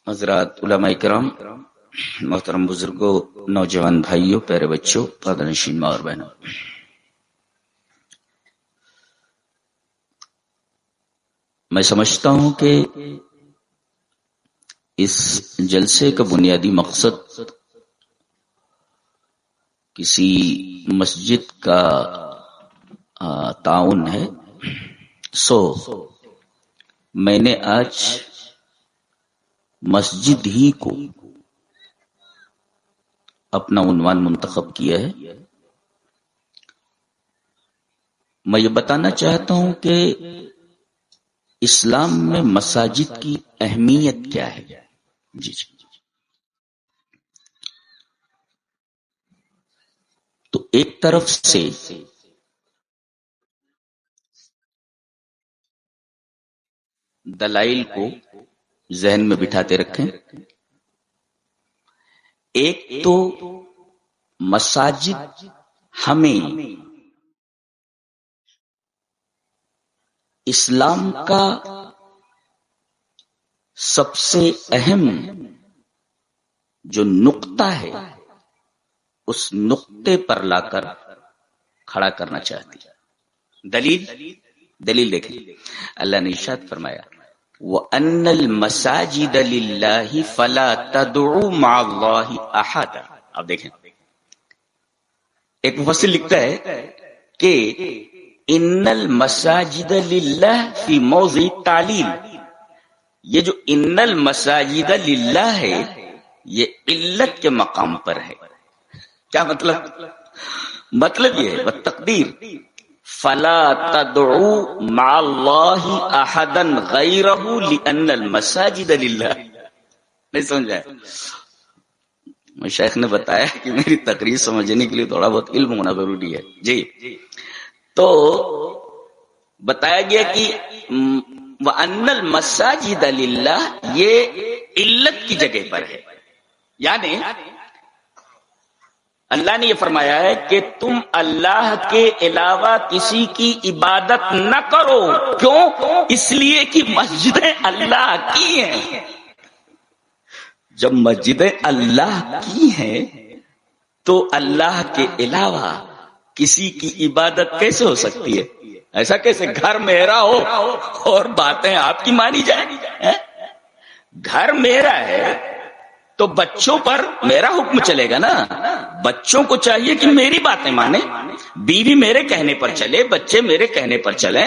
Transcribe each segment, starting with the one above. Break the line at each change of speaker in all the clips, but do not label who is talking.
حضرات علماء کرام، محترم بزرگوں، نوجوان بھائیوں، پیارے بچوں، پردنشین ماں اور بہنوں، میں سمجھتا ہوں کہ اس جلسے کا بنیادی مقصد کسی مسجد کا تعاون ہے۔ میں نے آج مسجد ہی کو اپنا عنوان منتخب کیا ہے۔ میں یہ بتانا چاہتا ہوں کہ اسلام میں مساجد کی اہمیت کیا ہے۔ جی تو ایک طرف سے دلائل کو ذہن میں بٹھاتے رکھیں۔ ایک تو مساجد ہمیں اسلام کا سب سے اہم جو نقطہ ہے اس نقطے پر لا کر کھڑا کرنا چاہتی ہے۔ دلیل دیکھیں، اللہ نے ارشاد فرمایا وَأَنَّ الْمَسَاجِدَ لِلَّهِ فَلَا تَدْعُوا مَعَ اللَّهِ أَحَدًا۔ اب دیکھیں، ایک مفسر لکھتا ہے کہ ان المساجد للہ فی موضع تعلیل، یہ جو ان المساجد للہ ہے یہ علت کے مقام پر ہے۔ کیا مطلب یہ ہے والتقدیر فلا تدعوا مع اللہ احدا غیرہ لان المساجد للہ۔ نہیں سمجھا؟ مشائخ نے بتایا کہ میری تقریر سمجھنے کے لیے تھوڑا بہت علم ہونا ضروری ہے۔ جی تو بتایا گیا کہ وَأَنَّ الْمَسَاجِدَ لِلَّهِ یہ علت کی جگہ پر ہے، یعنی اللہ نے یہ فرمایا ہے کہ تم اللہ کے علاوہ کسی کی عبادت نہ کرو۔ کیوں؟ اس لیے کہ مسجدیں اللہ کی ہیں۔ جب مسجدیں اللہ کی ہیں تو اللہ کے علاوہ کسی کی عبادت کیسے ہو سکتی ہے؟ ایسا کیسے؟ گھر میرا ہو اور باتیں آپ کی مانی جائیں؟ گھر میرا ہے تو بچوں پر میرا حکم چلے گا نا۔ بچوں کو چاہیے کہ میری باتیں مانیں، بیوی میرے کہنے پر چلے، بچے میرے کہنے پر چلیں،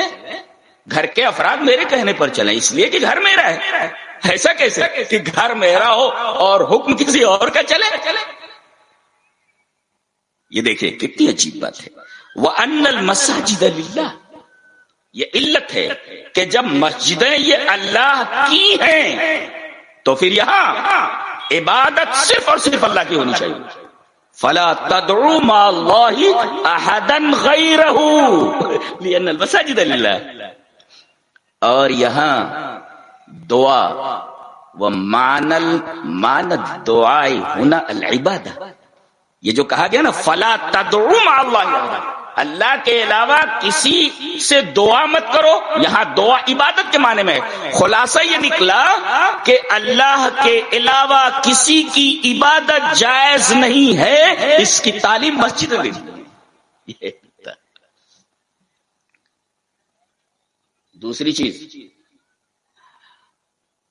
گھر کے افراد میرے کہنے پر چلیں، اس لیے کہ گھر میرا ہے۔ ایسا کیسے کہ گھر میرا ہو اور حکم کسی اور کا چلے؟ یہ دیکھیں کتنی عجیب بات ہے۔ وَأَنَّ الْمَسَاجِدَ لِلَّهِ، یہ علت ہے کہ جب مسجدیں یہ اللہ کی ہیں تو پھر یہاں عبادت صرف اور صرف اللہ کی ہونی چاہیے۔ فَلَا تَدْعُوا مَعَ اللَّهِ أَحَدًا غَيْرَهُ لِأَنَّ الْمَسَاجِدَ لِلَّهِ۔ اور یہاں دعا وَمَعْنَى الدُّعَاءِ هُنَا الْعِبَادَةِ، یہ جو کہا گیا نا فَلَا تَدْعُوا مَعَ اللَّهِ، اللہ کے علاوہ کسی سے دعا مت کرو، یہاں دعا عبادت کے معنی میں ہے۔ خلاصہ یہ نکلا کہ اللہ کے علاوہ کسی کی عبادت جائز نہیں ہے، اس کی تعلیم مسجد میں دی۔ دوسری چیز،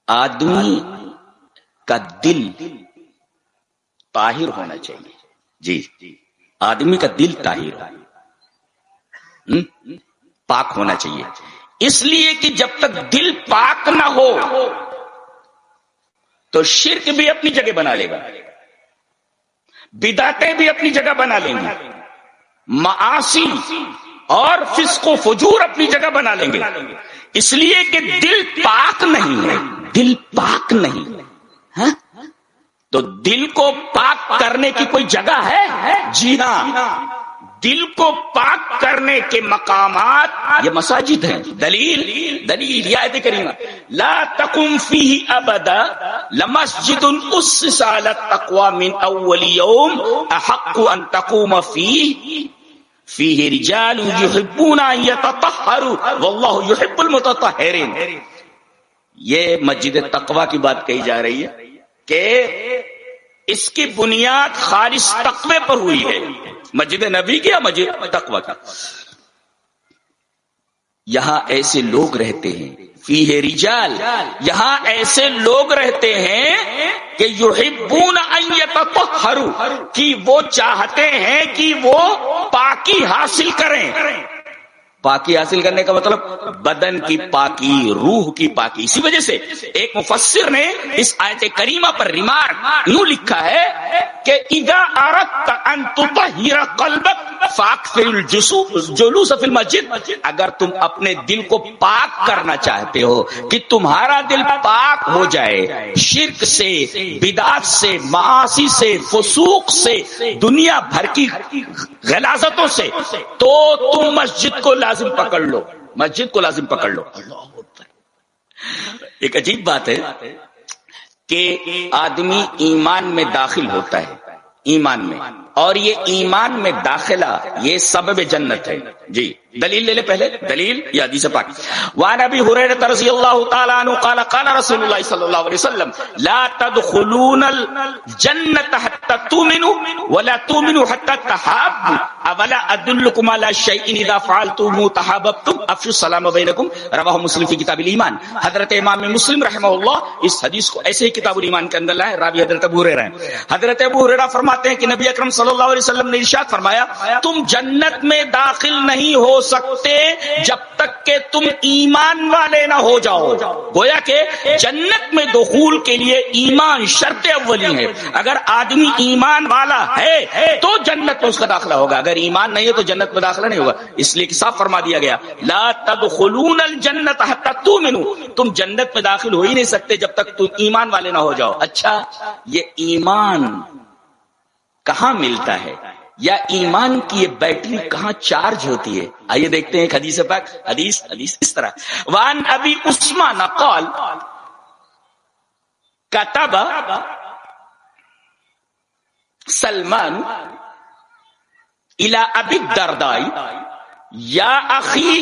آدمی کا دل طاہر ہونا چاہیے۔ جی، آدمی کا دل طاہر ہو، پاک ہونا چاہیے، اس لیے کہ جب تک دل پاک نہ ہو تو شرک بھی اپنی جگہ بنا لے گا، بدعتیں بھی اپنی جگہ بنا لیں گے، معاصی اور فسق و فجور اپنی جگہ بنا لیں گے، اس لیے کہ دل پاک نہیں ہے۔ دل پاک نہیں ہے تو دل کو پاک کرنے کی کوئی جگہ ہے؟ جی ہاں، دل کو پاک کرنے کے مقامات یہ مساجد ہیں۔ دلیل یہ آیت کریمہ لا تقم فیہ ابدا لمسجد اسس علی التقوی من اول یوم احق ان تقوم فیہ رجال یحبون ان یتطہروا واللہ یحب المتطہرین۔ یہ مسجد تقوی کی بات کہی جا رہی ہے کہ اس کی بنیاد خالص تقوی پر ہوئی ہے، مسجد نبی کی یا مسجد تقوی کی۔ یہاں ایسے لوگ رہتے ہیں، فیہ رجال، یہاں ایسے لوگ رہتے ہیں کہ یحبون ان یتطہروا، کہ وہ چاہتے ہیں کہ وہ پاکی حاصل کریں۔ پاکی حاصل کرنے کا مطلب بدن کی پاکی، روح کی پاکی۔ اسی وجہ سے ایک مفسر نے اس آیت کریمہ پر ریمارک یوں لکھا ہے کہ اذا اردت ان تطہر قلبک فاکثر الجلوس فی المسجد، اگر تم اپنے دل کو پاک کرنا چاہتے ہو کہ تمہارا دل پاک ہو جائے شرک سے، بدعت سے، معاصی سے، فسوق سے، دنیا بھر کی غلاظتوں سے، تو تم مسجد کو لازم پکڑ لو، مسجد کو لازم پکڑ لو۔ ایک عجیب بات ہے کہ آدمی ایمان میں داخل ہوتا ہے، ایمان میں، اور یہ ایمان میں داخلہ یہ سبب جنت ہے۔ جی دلیل لے لے پہلے، دلیل یہ حدیث پاک۔ وعن ابی ہریرہ رضی اللہ تعالی عنہ قال قال رسول اللہ صلی اللہ علیہ وسلم لا تدخلون الجنة حتى تؤمنوا ولا تؤمنوا حتى تحابوا اولا ادلکم علی شیء اذا فعلتموه تحاببتم افشوا السلام بینکم، رواہ مسلم فی کتاب الایمان۔ حضرت امام مسلم رحمہ اللہ اس حدیث کو ایسے ہی کتاب الایمان کے اندر لائے، راوی حضرت ابو ہریرہ ہیں۔ حضرت ابو ہریرہ فرماتے ہیں کہ نبی اکرم صلی اللہ علیہ وسلم نے ارشاد فرمایا تم جنت میں داخل نہیں ہو سکتے جب تک کہ تم ایمان والے نہ ہو جاؤ۔ گویا کہ جنت میں دخول کے لیے ایمان شرط اولی ہے۔ اگر آدمی ایمان والا ہے تو جنت میں اس کا داخلہ ہوگا، اگر ایمان نہیں ہے تو جنت میں داخلہ نہیں ہوگا۔ اس لیے کہ صاف فرما دیا گیا لا تدخلون الجنت حتى تؤمنوا، تم جنت میں داخل ہو ہی نہیں سکتے جب تک تم ایمان والے نہ ہو جاؤ۔ اچھا یہ ایمان کہاں ملتا ہے، یا ایمان کی یہ بیٹری کہاں چارج ہوتی ہے؟ آئیے دیکھتے ہیں ایک حدیث پاک۔ حدیث اس طرح وان ابی عثمان قال کتب سلمان الى ابی الدرداء یا اخی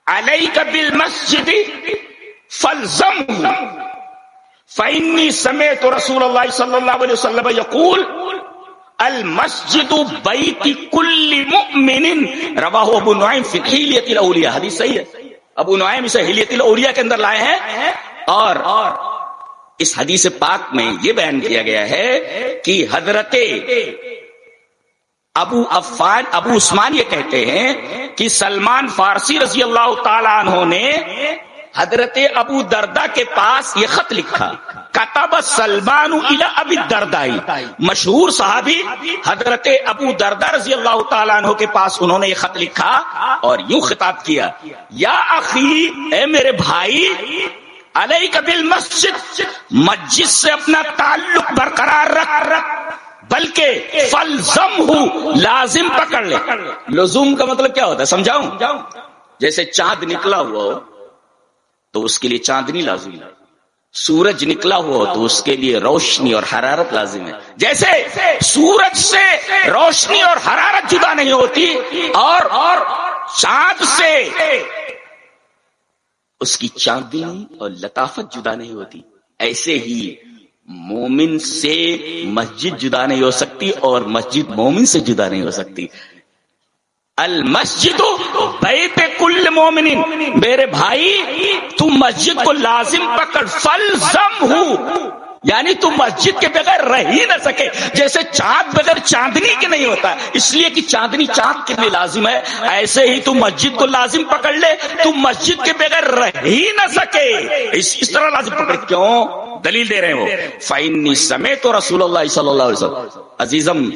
علیک بالمسجد فالزمه فإني سمعت رسول الله صلى الله عليه وسلم يقول المسجد بیت کل مؤمن، رواہ ابو نعیم فی حلیۃ الاولیاء۔ حدیث صحیح ہے، ابو نعیم اسے حلیۃ الاولیاء کے اندر لائے ہیں، اور اس حدیث پاک میں یہ بیان کیا گیا ہے کہ حضرت ابو عثمان یہ کہتے ہیں کہ سلمان فارسی رضی اللہ تعالی عنہ نے حضرت ابو دردہ کے پاس یہ خط لکھا، کتب سلمان الی ابی الدرداء، مشہور صحابی حضرت ابو دردہ رضی اللہ تعالیٰ عنہ کے پاس انہوں نے یہ خط لکھا اور یوں خطاب کیا یا اخی، اے میرے بھائی، علیک بالمسجد، مسجد سے اپنا تعلق برقرار رکھ، بلکہ فالزمہ، لازم پکڑ لے۔ لزوم کا مطلب کیا ہوتا ہے سمجھاؤں؟ جیسے چاند نکلا ہوا ہو تو اس کے لیے چاندنی لازم ہے، سورج نکلا ہوا ہو تو اس کے لیے روشنی اور حرارت لازم ہے۔ جیسے سورج سے روشنی اور حرارت جدا نہیں ہوتی اور چاند سے اس کی چاندنی اور لطافت جدا نہیں ہوتی، ایسے ہی مومن سے مسجد جدا نہیں ہو سکتی اور مسجد مومن سے جدا نہیں ہو سکتی۔ المسجد بیت کل مومن، میرے بھائی تم مسجد کو لازم پکڑ، فالزمہ، یعنی تم مسجد کے بغیر رہ ہی نہ سکے، جیسے چاند بغیر چاندنی کے نہیں ہوتا، اس لیے کہ چاندنی چاند کے لیے لازم ہے، ایسے ہی تم مسجد کو لازم پکڑ لے، تم مسجد کے بغیر رہ ہی نہ سکے، اس طرح لازم پکڑ۔ کیوں؟ دلیل دے رہے ہیں وہ، فإنی سمعت رسول اللہ صلی اللہ علیہ وسلم۔ عزیزم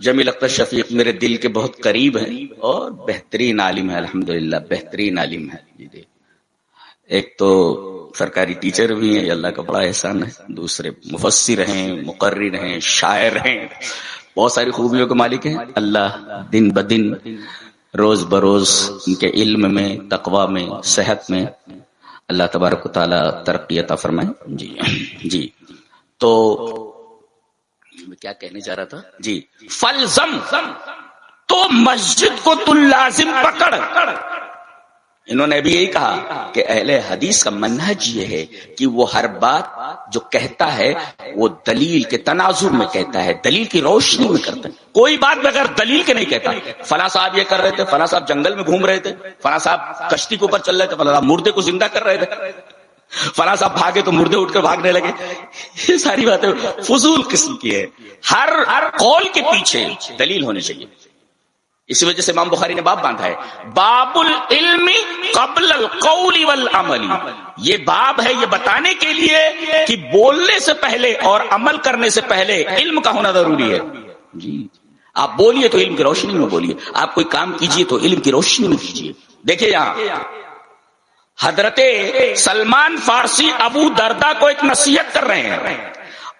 جمیل اختر شفیق میرے دل کے بہت قریب ہیں اور بہترین عالم ہے، الحمدللہ بہترین عالم ہے۔ ایک تو سرکاری ٹیچر بھی ہیں، اللہ کا بڑا احسان ہے، دوسرے مفسر ہیں، مقرر ہیں، شاعر ہیں، بہت ساری خوبیوں کے مالک ہیں۔ اللہ دن بدن روز بروز ان کے علم میں، تقوی میں، صحت میں اللہ تبارک و تعالی ترقی عطا فرمائے۔ جی تو میں کیا کہنے جا رہا تھا؟ جی فالزم، تو مسجد کو تو لازم پکڑ، انہوں نے بھی یہی کہا کہ اہل حدیث کا منہج یہ ہے کہ وہ ہر بات جو کہتا ہے وہ دلیل کے تناظر میں کہتا ہے، دلیل کی روشنی میں کرتا ہے، کوئی بات بغیر دلیل کے نہیں کہتا۔ فلاں صاحب یہ کر رہے تھے، فلاں صاحب جنگل میں گھوم رہے تھے، فلاں صاحب کشتی کے اوپر چل رہے تھے، فلاں صاحب مردے کو زندہ کر رہے تھے، فلاں صاحب بھاگے تو مردے اٹھ کر بھاگنے لگے، یہ ساری باتیں فضول قسم کی ہے۔ ہر قول کے پیچھے دلیل ہونی چاہیے۔ اسی وجہ سے امام بخاری نے باب باندھا ہے، باب العلم قبل القول والعمل۔ یہ باب ہے یہ بتانے کے لیے کہ بولنے سے پہلے اور عمل کرنے سے پہلے علم کا ہونا ضروری ہے۔ جی آپ بولیے تو علم کی روشنی میں بولیے، آپ کوئی کام کیجئے تو علم کی روشنی میں کیجئے۔ دیکھیے یہاں حضرت سلمان فارسی ابو دردہ کو ایک نصیحت کر رہے ہیں،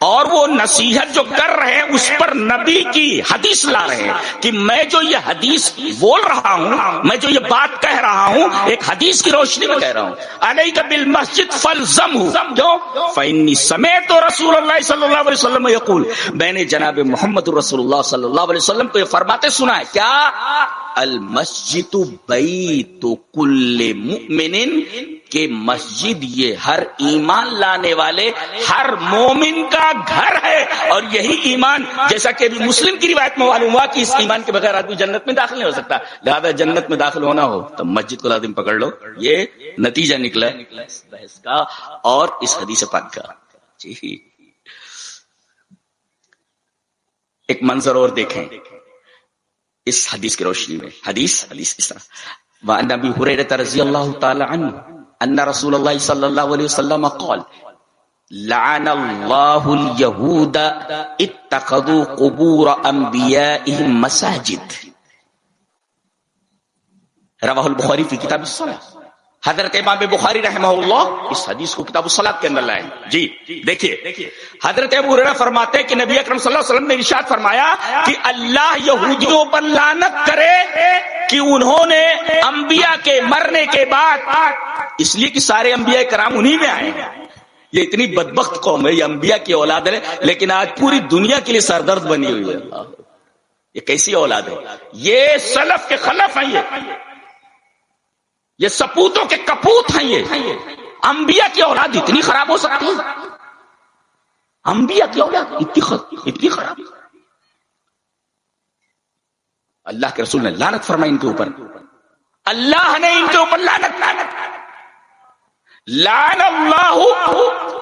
اور وہ نصیحت جو کر رہے ہیں اس پر نبی کی حدیث لا رہے ہیں کہ میں جو یہ حدیث بول رہا ہوں، میں جو یہ بات کہہ رہا ہوں، ایک حدیث کی روشنی میں کہہ رہا ہوں۔ علیک بالمسجد فالزمہ، کیوں؟ فإنی سمعت رسول اللہ صلی اللہ علیہ وسلم یقول، میں نے جناب محمد رسول اللہ صلی اللہ علیہ وسلم کو یہ فرماتے سنا ہے، کیا؟ المسجد بیت کل مؤمن، کہ مسجد یہ ہر ایمان لانے والے ہر مومن کا گھر ہے، اور یہی ایمان، جیسا کہ ابھی مسلم کی روایت میں معلوم ہوا کہ اس ایمان کے بغیر آدمی جنت میں داخل نہیں ہو سکتا، لہذا جنت میں داخل ہونا ہو تو مسجد کو لازم پکڑ لو۔ یہ نتیجہ نکلا اس بحث کا اور اس حدیث پاک کا۔ جی ایک منظر اور دیکھیں اس حدیث کی روشنی میں۔ حدیث اس طرح، وعن ابی ہریرہ رضی اللہ تعالی عنہ ان رسول اللہ صلی اللہ علیہ وسلم قال لعن اللہ اليہود اتخذوا قبور انبیائهم مساجد، رواہ البخاری فی کتاب الصلاۃ۔ حضرت امام بخاری رحمہ اللہ اس حدیث کو کتاب الصلاۃ کے اندر لائے۔ جی دیکھیے حضرت ابو ہریرہ فرماتے ہیں کہ نبی اکرم صلی اللہ علیہ وسلم نے ارشاد فرمایا کہ اللہ یہودیوں پر لعنت کرے کہ انہوں نے انبیاء کے مرنے کے بعد، اس لیے کہ سارے انبیاء کرام انہی میں آئے ہیں، یہ اتنی بدبخت قوم ہے، یہ انبیاء کی اولاد ہے، لیکن آج پوری دنیا کے لیے سردرد بنی ہوئی ہے۔ یہ کیسی اولاد ہے؟ یہ سلف کے خلف ہیں، یہ سپوتوں کے کپوت ہیں۔ یہ انبیاء کی اولاد اتنی خراب ہو سکتی ہے؟ انبیاء کی اولاد اتنی خراب؟ اللہ کے رسول نے لعنت فرمائی ان کے اوپر، اللہ نے ان کے اوپر لعنت لعن اللہ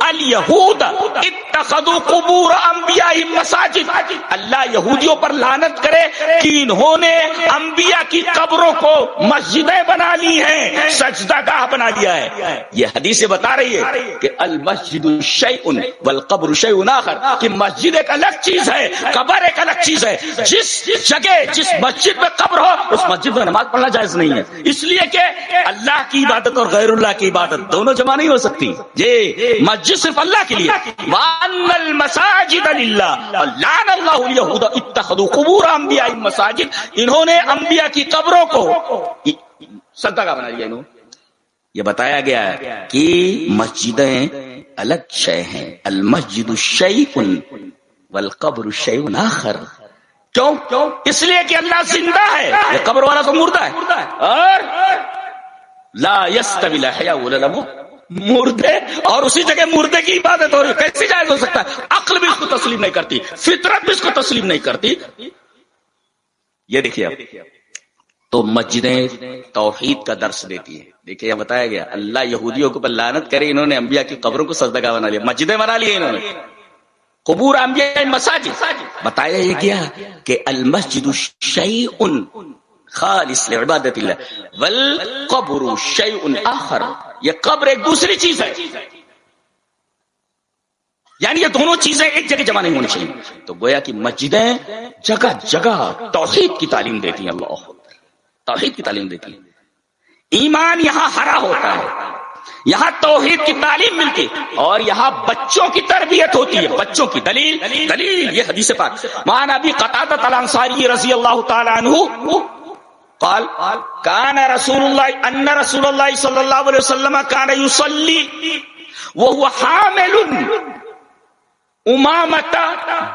الیہود اتخذوا قبور انبیائہم مساجد، اللہ یہودیوں پر لعنت کرے کہ انہوں نے انبیاء کی قبروں کو مسجدیں بنا لی ہیں، سجدہ گاہ بنا لیا ہے۔ یہ حدیث بتا رہی ہے کہ المسجد شیء والقبر شیء آخر، کہ مسجد ایک الگ چیز ہے، قبر ایک الگ چیز ہے۔ جس جگہ جس مسجد میں قبر ہو اس مسجد میں نماز پڑھنا جائز نہیں ہے، اس لیے کہ اللہ کی عبادت اور غیر اللہ کی عبادت دونوں جمع نہیں ہو سکتی۔ جی مسجد صرف اللہ کے لیے، وَأَنَّ الْمَسَاجِدَ لِلَّهِ لَعَنَ اللَّهُ الْيَهُودَ اتَّخَذُوا قُبُورَ أَنْبِيَائِهِمْ مساجد، انہوں نے انبیاء کی قبروں کو سجدہ گاہ بنا لیا۔ یہ بتایا گیا ہے کہ مسجدیں الگ شے ہیں، المسجد شیء والقبر شیء آخر۔ کیوں؟ اس لیے کہ اللہ زندہ ہے، یہ قبر والا تو مردہ ہے، اور لا يستوي الاحياء والاموات، مردے اور اسی جگہ مردے کی عبادت ہو رہی ہے، کیسے جائز ہو سکتا ہے؟ عقل بھی اس کو تسلیم نہیں کرتی، فطرت بھی اس کو تسلیم نہیں کرتی۔ یہ دیکھیے اب تو مسجدیں توحید کا درس دیتی ہیں۔ دیکھیے یہ بتایا گیا اللہ یہودیوں کو لعنت کرے، انہوں نے انبیاء کی قبروں کو سجدہ گاہ بنا لیا، مسجدیں بنا لی انہوں نے، قبور انبیاء مساجد۔ بتایا یہ گیا کہ المسجد شیء خالص لعبادت اللہ والقبر شیء آخر، یہ قبر ایک دوسری چیز ہے، یعنی یہ دونوں چیزیں ایک جگہ جمع نہیں ہونی چاہیے۔ تو گویا کہ مسجدیں جگہ جگہ توحید کی تعلیم دیتی ہیں، اللہ توحید کی تعلیم دیتی ہیں۔ ایمان یہاں ہرا ہوتا ہے، یہاں توحید کی تعلیم ملتی، اور یہاں بچوں کی تربیت ہوتی ہے، بچوں کی دلیل یہ حدیث پاک۔ وعن ابی قتادہ الانصاری رضی اللہ تعالی عنہ قال كان رسول الله صلى الله عليه وسلم كان يصلي وهو حامل امامۃ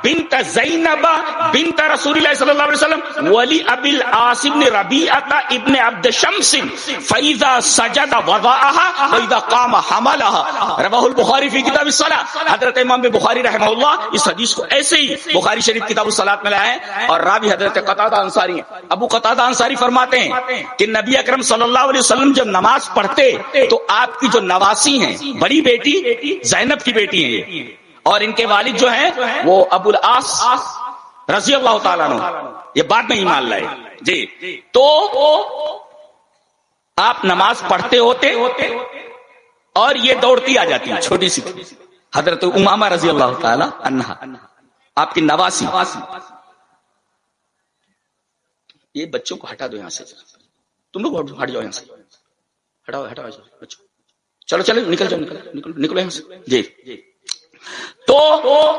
بنت زینب بنت رسول اللہ صلی اللہ علیہ وسلم ولی ابی العاص بن ربیعۃ ابن عبد شمس فاذا سجد وضعها واذا قام حملها رواہ البخاری فی کتاب الصلاۃ. حضرت امام بخاری رحمہ اللہ اس حدیث کو ایسے ہی بخاری شریف کتاب الصلاۃ میں لائے ہیں، اور راوی حضرت قتادہ انصاری ہیں. ابو قتادہ انصاری فرماتے ہیں کہ نبی اکرم صلی اللہ علیہ وسلم جب نماز پڑھتے تو آپ کی جو نواسی ہیں، بڑی بیٹی زینب کی بیٹی ہیں یہ، اور ان کے والد جو ہیں وہ ابو العاص رضی اللہ تعالیٰ عنہ، یہ بعد میں ایمان لائے جی. تو آپ نماز پڑھتے ہوتے اور یہ دوڑتی آ جاتی ہے چھوٹی سی حضرت امامہ رضی اللہ تعالیٰ عنہا، آپ کی نواسی. یہ بچوں کو ہٹا دو یہاں سے، تم لوگ ہٹ جاؤ یہاں سے، ہٹاؤ بچوں، چلو نکل جاؤ، نکلو یہاں سے جی. تو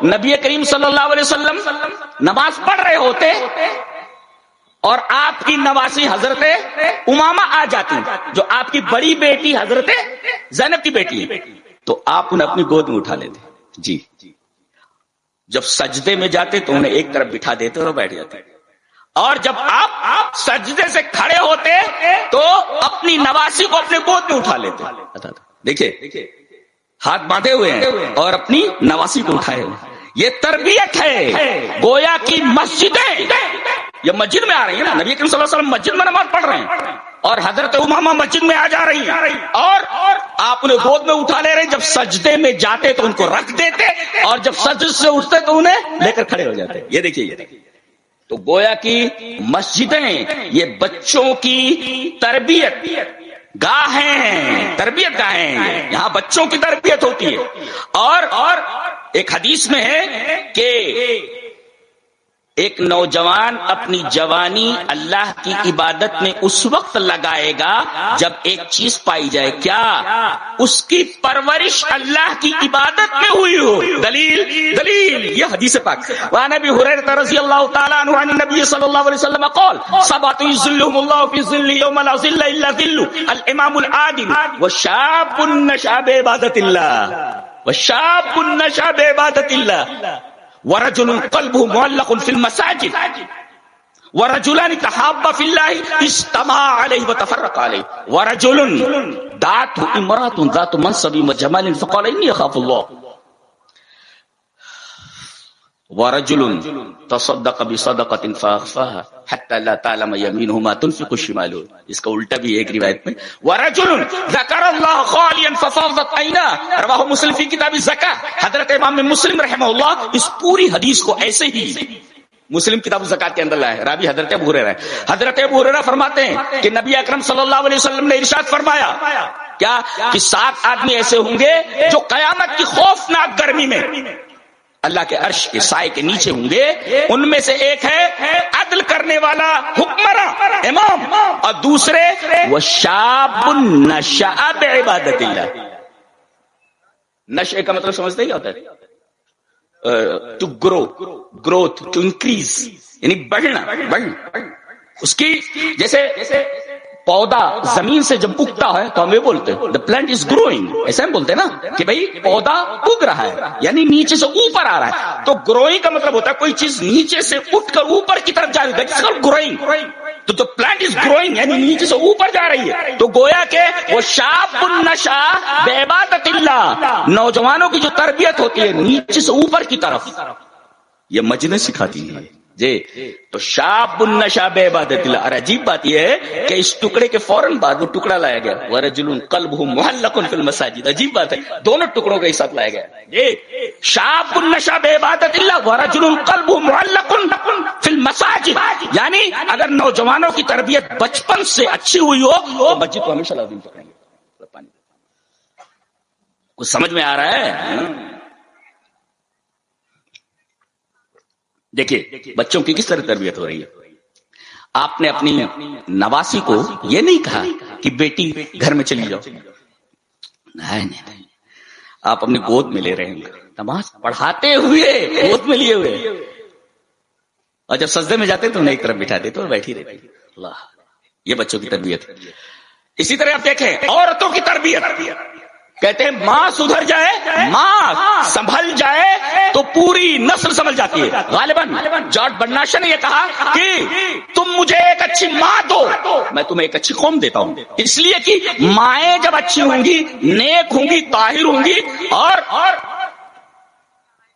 نبی کریم صلی اللہ علیہ وسلم نماز پڑھ رہے ہوتے اور آپ کی نواسی حضرت امامہ آ جاتی جو آپ کی بڑی بیٹی حضرت زینب کی بیٹی ہے، تو آپ انہیں اپنی گود میں اٹھا لیتے جی. جب سجدے میں جاتے تو انہیں ایک طرف بٹھا دیتے اور بیٹھ جاتے، اور جب آپ سجدے سے کھڑے ہوتے تو اپنی نواسی کو اپنے گود میں اٹھا لیتے. دیکھیے ہاتھ باندھے ہوئے ہیں اور اپنی نواسی کو اٹھائے ہوئے. یہ تربیت ہے. گویا کی مسجدیں یہ مسجد میں آ رہی ہیں نا، نبی کریم صلی اللہ علیہ وسلم مسجد میں نماز پڑھ رہے ہیں اور حضرت امامہ مسجد میں آ جا رہی ہیں، اور آپ انہیں گود میں اٹھا لے رہے ہیں. جب سجدے میں جاتے تو ان کو رکھ دیتے، اور جب سجدے سے اٹھتے تو انہیں لے کر کھڑے ہو جاتے. یہ دیکھیے، تو گویا کی مسجدیں یہ بچوں کی تربیت گاہ ہیں، تربیت گاہ ہیں، یہاں بچوں کی تربیت ہوتی ہے. اور ایک حدیث میں ہے کہ ایک نوجوان اپنی جوانی اللہ کی عبادت میں اس وقت لگائے گا جب ایک چیز پائی جائے، کیا؟ اس کی پرورش اللہ کی عبادت میں ہوئی ہو. دلیل یہ حدیث پاک. وعن ابی ہریرہ رضی اللہ تعالی عنہ عن النبی صلی اللہ علیہ وسلم قال سبعۃ یظلهم اللہ فی ظلہ یوم لا ظل الا ظلہ الامام العادل والشاب نشأ بعبادۃ اللہ ورجل قلبه معلق في المساجد ورجلان تحابا في الله اجتمعا عليه وتفرقا عليه ورجل دعته امرأة ذات منصب وجمال فقال إني أخاف الله ورجل تصدق بصدقة فأخفاها حتى لا تعلم يمينه ما تنفق شماله. اس کا الٹا بھی ایک روایت میں ورجل ذكر الله خاليا ففاضت عيناه رواہ مسلم فی کتاب الزکاۃ. حضرت امام مسلم رحمہ اللہ اس پوری حدیث کو ایسے ہی مسلم کتاب الزکاۃ کے اندر لائے. راوی حضرت ابو ہریرہ ہے. حضرت ابو ہریرہ فرماتے ہیں کہ نبی اکرم صلی اللہ علیہ وسلم نے ارشاد فرمایا کیا کہ 7 آدمی ایسے ہوں گے جو قیامت کی خوفناک گرمی میں اللہ کے عرش کے سائے کے نیچے ہوں گے. ان میں سے ایک ہے عدل کرنے والا حکمراں امام، اور دوسرے وشاب نشأ بعبادت اللہ. نشأ کا مطلب سمجھتے کیا ہوتا ہے؟ ٹو گروتھ ٹو انکریز، یعنی بڑھنا. اس کی جیسے پودا زمین سے جب اگتا ہے تو ہم یہ بولتے ہیں دا پلانٹ از گروئنگ، ایسا ہم بولتے ہیں نا کہ بھئی پودا اگ رہا ہے، یعنی نیچے سے اوپر آ رہا ہے. تو گروئنگ کا مطلب ہوتا ہے کوئی چیز نیچے سے اٹھ کر اوپر کی طرف جا رہی ہے، گروئنگ. تو جو پلانٹ از گروئنگ یعنی نیچے سے اوپر جا رہی ہے. تو گویا کہ وہ شاب نشأ بعبادت اللہ، نوجوانوں کی جو تربیت ہوتی ہے نیچے سے اوپر کی طرف، یہ مسجدیں سکھاتی ہیں جی. تو شاب نشأ بعبادت اللہ. اور عجیب بات یہ ہے کہ اس ٹکڑے کے فوراً بعد وہ ٹکڑا لایا گیا ورجل قلبه معلق فی المساجد. عجیب بات ہے، دونوں ٹکڑوں کا ایک ساتھ لایا گیا جی. شاب نشأ بعبادت اللہ ورجل قلبه معلق فی المساجد، یعنی اگر نوجوانوں کی تربیت بچپن سے اچھی ہوئی ہو تو مسجد کو ہمیشہ لازم پکڑیں گے. کچھ سمجھ میں آ رہا ہے؟ دیکھیے بچوں کی کس طرح تربیت ہو رہی ہے. آپ نے اپنی نواسی کو یہ نہیں کہا کہ بیٹی گھر میں چلی جاؤ، نہیں، آپ اپنی گود میں لے رہے ہیں، نماز پڑھاتے ہوئے گود میں لیے ہوئے، اور جب سجدے میں جاتے تو انہیں ایک طرف بٹھا دیتے اور بیٹھی رہتی. اللہ، یہ بچوں کی تربیت ہے. اسی طرح آپ دیکھیں عورتوں کی تربیت. کہتے ہیں ماں سدھر جائے، ماں سنبھل جائے تو پوری نسل سنبھل جاتی ہے. غالباً جارج برناشا نے یہ کہا کہ تم مجھے ایک اچھی ماں دو، میں تمہیں ایک اچھی قوم دیتا ہوں. اس لیے کہ مائیں جب اچھی ہوں گی، نیک ہوں گی، طاہر ہوں گی اور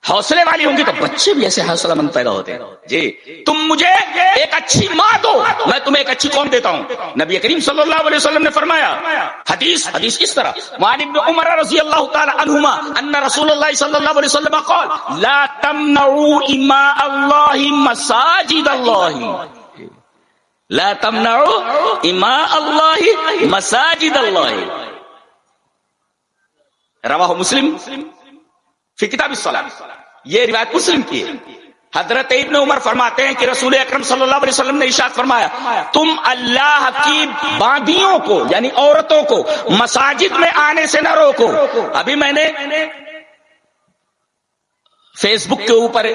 حوصلے والی ہوں گی تو بچے بھی ایسے حوصلہ مند پیدا ہوتے ہیں. جی تم مجھے ایک اچھی ماں دو، میں تمہیں ایک اچھی قوم دیتا ہوں. نبی کریم صلی اللہ علیہ وسلم نے فرمایا، حدیث اس طرح، وعن ابن عمر رضی اللہ تعالی عنہما ان رسول اللہ صلی اللہ علیہ وسلم قال لا تمنعوا اماء اللہ مساجد اللہ، لا تمنعوا اماء اللہ مساجد اللہ. رواہ مسلم فی کتاب الصلاۃ، یہ روایت مسلم کی ہے. حضرت ابن عمر فرماتے ہیں کہ رسول اکرم صلی اللہ علیہ وسلم نے ارشاد فرمایا، تم اللہ کی باندیوں کو یعنی عورتوں کو مساجد میں آنے سے نہ روکو. ابھی میں نے فیس بک کے اوپر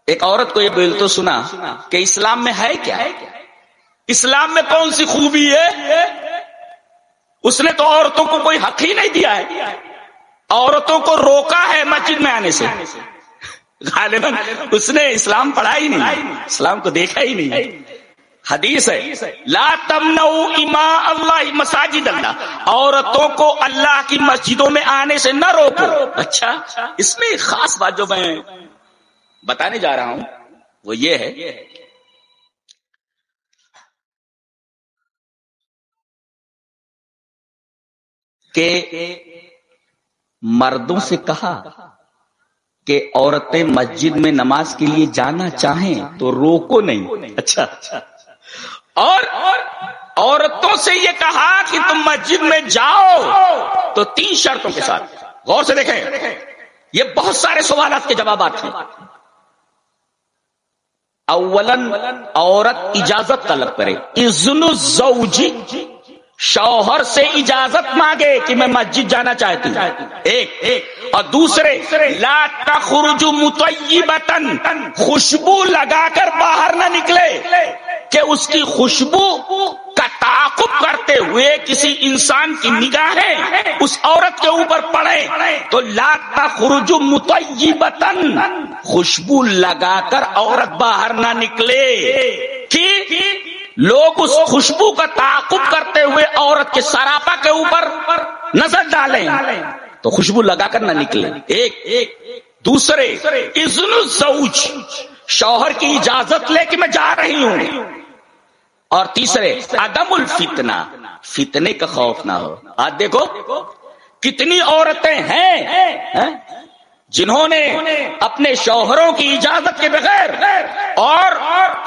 ایک عورت کو یہ بولتے سنا کہ اسلام میں ہے کیا، اسلام میں کون سی خوبی ہے، اس نے تو عورتوں کو کوئی حق ہی نہیں دیا ہے، عورتوں کو روکا ہے مسجد میں آنے سے. غالباً اس نے اسلام پڑھا ہی نہیں، اسلام کو دیکھا ہی نہیں. حدیث ہے لا تمنعوا اماء اللہ مساجد اللہ، عورتوں کو اللہ کی مسجدوں میں آنے سے نہ روکو. اچھا، اس میں ایک خاص بات جو میں بتانے جا رہا ہوں وہ یہ ہے کہ مردوں سے کہا کہ عورتیں مسجد میں نماز کے لیے جانا چاہیں تو روکو نہیں. اچھا، اور عورتوں سے یہ کہا کہ تم مسجد میں جاؤ تو 3 شرطوں کے ساتھ. غور سے دیکھیں، یہ بہت سارے سوالات کے جوابات ہیں. اولاً عورت اجازت طلب کرے، اذن الزوج، شوہر سے اجازت مانگے کہ میں مسجد جانا چاہتی ہوں، ایک. اور دوسرے لا تخرج مطیبتن، خوشبو لگا کر باہر نہ نکلے کہ اس کی خوشبو کا تعاقب کرتے ہوئے کسی انسان کی نگاہیں اس عورت کے اوپر پڑے تو لا تخرج مطیبتن، خوشبو لگا کر عورت باہر نہ نکلے کہ لوگ اس خوشبو کا تعاقب کرتے ہوئے عورت کے سراپا کے اوپر نظر ڈالیں تو خوشبو لگا کر نہ نکلے، ایک. دوسرے اذن الزوج، شوہر کی اجازت لے کہ میں جا رہی ہوں. اور تیسرے عدم الفتنہ، فتنے کا خوف نہ ہو. آج دیکھو کتنی عورتیں ہیں جنہوں نے اپنے شوہروں کی اجازت کے بغیر اور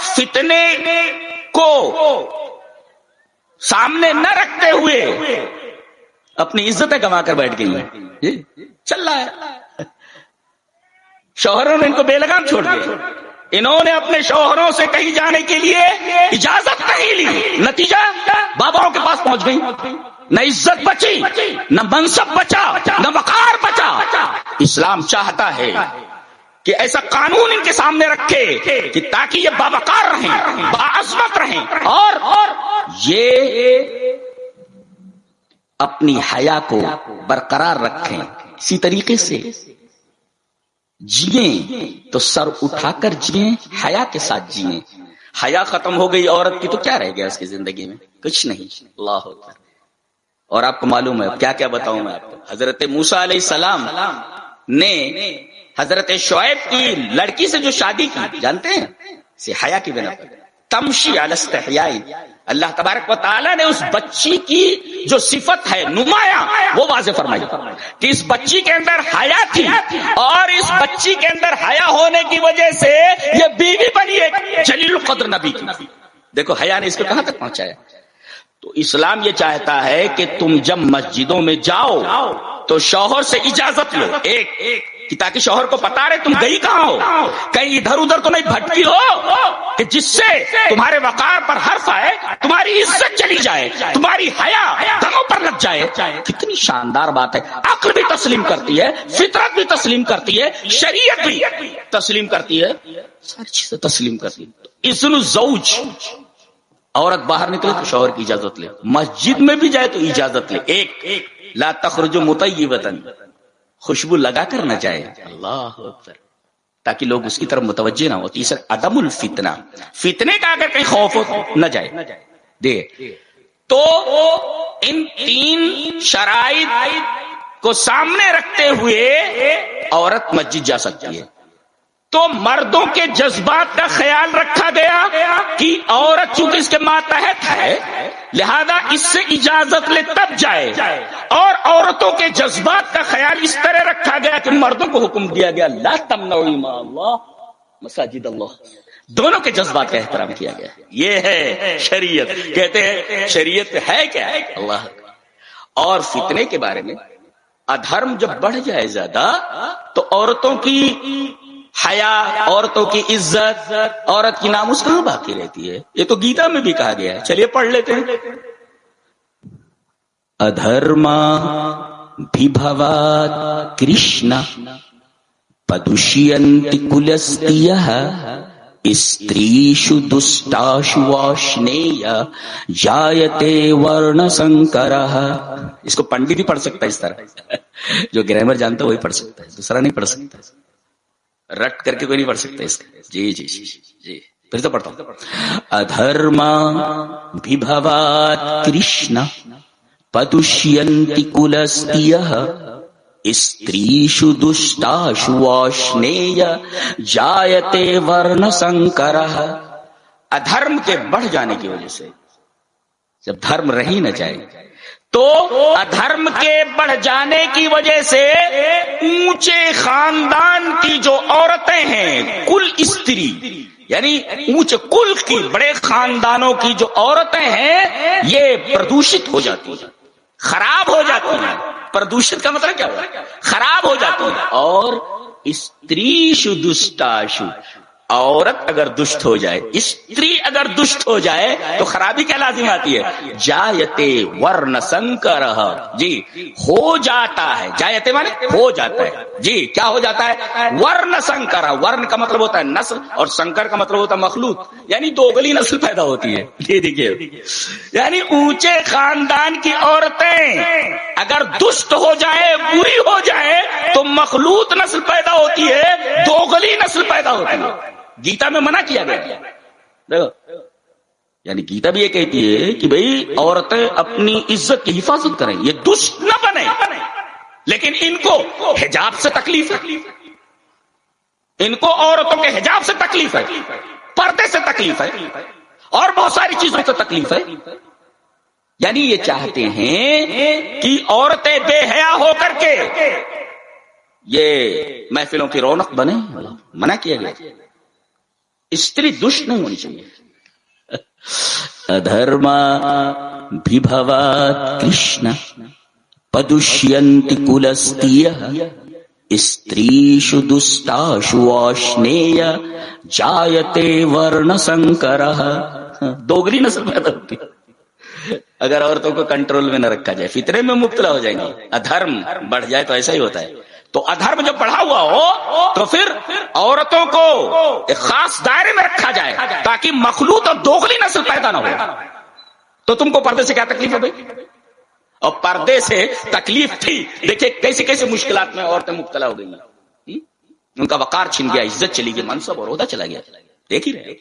فتنے کو سامنے نہ رکھتے ہوئے اپنی عزتیں گنوا کر بیٹھ گئی ہیں. چل رہا ہے، شوہروں نے ان کو بے لگام چھوڑ دیا، انہوں نے اپنے شوہروں سے کہیں جانے کے لیے اجازت نہیں لی، نتیجہ باباؤں کے پاس پہنچ گئی. نہ عزت بچی، نہ منصب بچا، نہ وقار بچا. اسلام چاہتا ہے کہ ایسا قانون ان کے سامنے رکھے کہ تاکہ یہ باوقار رہیں، باعظمت رہیں اور یہ اپنی حیا کو برقرار رکھیں. اسی طریقے سے جیئیں تو سر اٹھا کر جیئیں، حیا کے ساتھ جیئیں. حیا ختم ہو گئی عورت کی تو کیا رہ گیا اس کی زندگی میں؟ کچھ نہیں. اللہ اکبر. اور آپ کو معلوم ہے کیا کیا بتاؤں میں آپ کو. حضرت موسیٰ علیہ السلام نے حضرت شعیب کی لڑکی سے جو شادی کی، جانتے ہیں، سے حیا کی بنا پر تمشی علی استحیاء. اللہ تبارک و تعالیٰ نے اس بچی کی جو صفت ہے نمایاں وہ واضح فرمائی کہ اس بچی کے اندر حیا تھی، اور اس بچی کے اندر حیا ہونے کی وجہ سے یہ بیوی بنی ایک جلیل القدر نبی کی. دیکھو حیا نے اس کو کہاں تک پہنچایا. تو اسلام یہ چاہتا ہے کہ تم جب مسجدوں میں جاؤ تو شوہر سے اجازت لو، ایک کہ تاکہ شوہر کو پتا رہے تم گئی کہاں ہو، کہیں ادھر ادھر تو نہیں بھٹکی ہو کہ جس سے تمہارے وقار پر حرف آئے، تمہاری عزت چلی جائے، تمہاری حیا دموں پر لگ جائے. کتنی شاندار بات ہے. عقل بھی تسلیم کرتی ہے، فطرت بھی تسلیم کرتی ہے، شریعت بھی تسلیم کرتی ہے، ساری چیزیں تسلیم کرتی ہے. اذن الزوج، عورت باہر نکلے تو شوہر کی اجازت لے، مسجد میں بھی جائے تو اجازت لے. ایک لا تخرج مطیبۃ، خوشبو لگا کر نہ جائے. اللہ اکبر، تاکہ لوگ اس کی طرف متوجہ نہ ہو. تیسرا عدم الفتنہ، فتنے کا اگر کہیں خوف ہو نہ جائے. دے تو ان تین شرائط کو سامنے رکھتے ہوئے عورت مسجد جا سکتی ہے. تو مردوں کے جذبات کا خیال رکھا گیا کہ عورت چونکہ اس کے ماتحت ہے لہذا اس سے اجازت لے تب جائے، اور عورتوں کے جذبات کا خیال اس طرح رکھا گیا کہ مردوں کو حکم دیا گیا لا تمنعوا اماء اللہ مساجد اللہ. دونوں کے جذبات کا احترام کیا گیا. یہ ہے شریعت. کہتے ہیں شریعت ہے کیا ہے اللہ. اور فتنے کے بارے میں، ادھرم جب بڑھ جائے زیادہ تو عورتوں کی حیا، عورتوں کی عزت، عورت کی ناموس کہاں باقی رہتی ہے؟ یہ تو گیتا میں بھی کہا گیا ہے. چلیے پڑھ لیتے ہیں. ادھرما بھیبھوات کرشنا پدوشینتی کلستیہ استریشو دشٹاشو واشنیہ جایتے ورن سنکرہ. اس کو پنڈت ہی پڑھ سکتا ہے اس طرح، جو گرامر جانتا ہے وہی پڑھ سکتا ہے، دوسرا نہیں پڑھ سکتا. رٹ کر کے کوئی نہیں پڑھ سکتا اس کا. جی جی جی جی پھر تو پڑھتا ہوں. ادھرما بھیبھوات کرشنا پدوشینتی کلستیہ استریشو دشٹاشو واشنیہ جایتے ورن سنکرہ. ادھرم کے بڑھ جانے کی وجہ سے، جب دھرم رہی نہ جائے تو ادھرم کے بڑھ جانے کی وجہ سے اونچے خاندان کی جو عورتیں ہیں، کل استری یعنی اونچے کل کی، بڑے خاندانوں کی جو عورتیں ہیں یہ پردوشت ہو جاتی ہیں، خراب ہو جاتی ہیں. پردوشت کا مطلب کیا ہوا؟ خراب ہو جاتی ہے. اور استریشو دشٹاشو، عورت اگر دشت ہو جائے، استری اگر دشت ہو جائے تو خرابی کیا لازم آتی ہے؟ جایتے ورن سنکرہ. جی ہو جاتا ہے، جایتے مانے ہو جاتا ہے. جی کیا ہو جاتا ہے؟ ورن سنکرہ. ورن کا مطلب ہوتا ہے نسل، اور سنکر کا مطلب ہوتا ہے مخلوط، یعنی دوگلی نسل پیدا ہوتی ہے. یہ دیکھیے، یعنی اونچے خاندان کی عورتیں اگر دشت ہو جائے، بری ہو جائے تو مخلوط نسل پیدا ہوتی ہے، دوگلی نسل پیدا ہوتی ہے. گیتا میں منع کیا گیا. دیکھو، یعنی گیتا بھی یہ کہتی ہے کہ بھئی عورتیں اپنی عزت کی حفاظت کریں، یہ دشت نہ بنے. لیکن ان کو حجاب سے تکلیف ہے، ان کو عورتوں کے حجاب سے تکلیف ہے، پردے سے تکلیف ہے، اور بہت ساری چیزوں سے تکلیف ہے. یعنی یہ چاہتے ہیں کہ عورتیں بے حیا ہو کر کے یہ محفلوں کی رونق بنے. منع کیا گیا. استری دشت نہیں ہونی چاہیے. ادھرما بھیبھوات کرشنا پدوشینتی کلستیہ استریشو دشٹاشو واشنیہ جایتے ورن سنکرہ. دوگلی نسل پیدا ہوتی ہے اگر عورتوں کو کنٹرول میں نہ رکھا جائے، فتنے میں مبتلا ہو جائیں گے. ادھرم بڑھ جائے تو ایسا ہی ہوتا ہے. تو ادھرم جب بڑھا ہوا ہو تو پھر عورتوں کو ایک خاص دائرے میں رکھا جائے تاکہ مخلوط اور دوگلی نسل پیدا نہ ہو. تو تم کو پردے سے کیا تکلیف ہے بھائی؟ اور پردے سے تکلیف تھی، دیکھیں کیسے کیسے مشکلات میں عورتیں مبتلا ہو گئی. ان کا وقار چھن گیا، عزت چلی گئی، منصب اور عہدہ چلا گیا. دیکھ ہی رہے.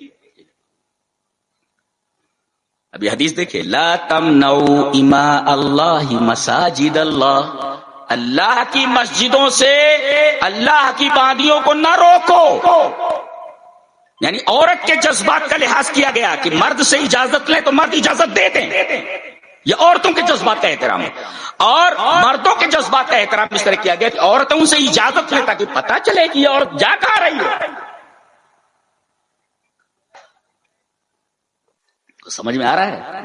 ابھی حدیث دیکھیں، لا تمنعوا اماء اللہ مساجد اللہ. اللہ کی مسجدوں سے اللہ کی بادیوں کو نہ روکو. یعنی عورت کے جذبات کا لحاظ کیا گیا کہ مرد سے اجازت لیں تو مرد اجازت دے دیں. یہ عورتوں کے جذبات کا احترام ہے. اور مردوں کے جذبات کا احترام اس طرح کیا گیا کہ عورتوں سے اجازت لیں تاکہ پتہ چلے کہ یہ عورت جا کہاں رہی ہے. سمجھ میں آ رہا ہے؟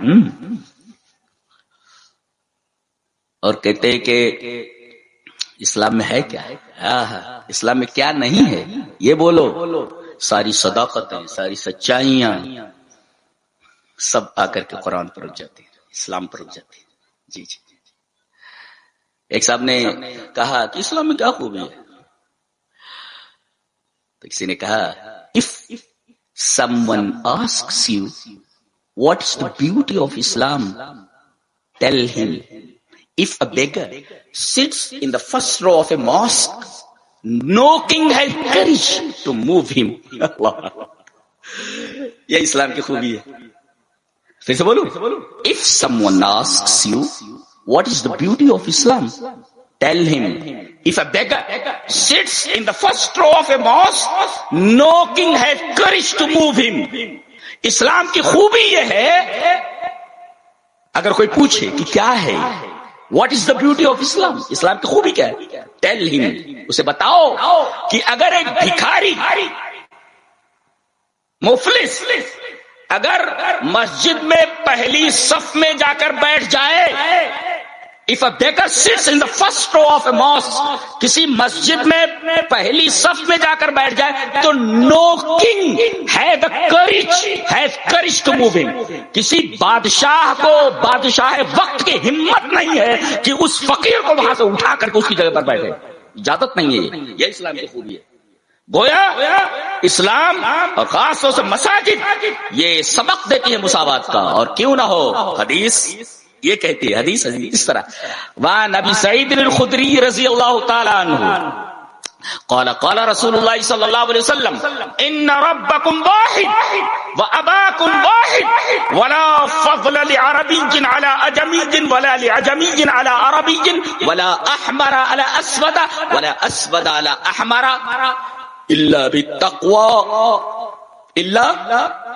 اور کہتے ہیں کہ اسلام میں ہے کیا ہے، اسلام میں کیا نہیں ہے یہ بولو. ساری صداقتیں، ساری سچائیاں سب آ کر کے قرآن پر رک جاتی ہیں، اسلام پر رک جاتی ہیں. جی جی. ایک صاحب نے کہا کہ اسلام میں کیا خوبی ہے؟ تو کسی نے کہا if someone asks you What is the beauty of Islam? Tell him, if a beggar sits in the first row of a mosque, no king has courage to move him. یہ اسلام کی خوبی ہے. پھر سے بولو. If someone asks you, what is the beauty of Islam? Tell him, if a beggar sits in the first row of a mosque, no king has courage to move him. اسلام کی خوبی یہ ہے, اگر کوئی پوچھے کہ کیا ہے, what is the beauty of Islam, اسلام کی خوبی کیا ہے, ٹیل ہم, اسے بتاؤ کہ اگر ایک بھکاری مفلس اگر مسجد میں پہلی صف میں جا کر بیٹھ جائے, if a beggar sits in the first row of a mosque, کسی مسجد میں پہلی صف میں جا کر بیٹھ جائے تو no king has the courage to move him. کسی بادشاہ کو, بادشاہ وقت کی ہمت نہیں ہے کہ اس فقیر کو وہاں سے اٹھا کر کے اس کی جگہ پر بیٹھے, اجازت نہیں ہے. یہ اسلام کی خوبی ہے. گویا اسلام اور خاص طور سے مساجد یہ سبق دیتی ہے مساوات کا, اور کیوں نہ ہو. حدیث یہ کہتی ہے, حدیث اس طرح, وعن ابی سعید الخدری رضی اللہ تعالی عنہ قال قال رسول اللہ صلی اللہ علیہ وسلم ان ربکم واحد واباکم واحد ولا فضل لعربی علی اجمی ولا لعجمی علی عربی ولا احمر علی اسود ولا اسود علی احمر الا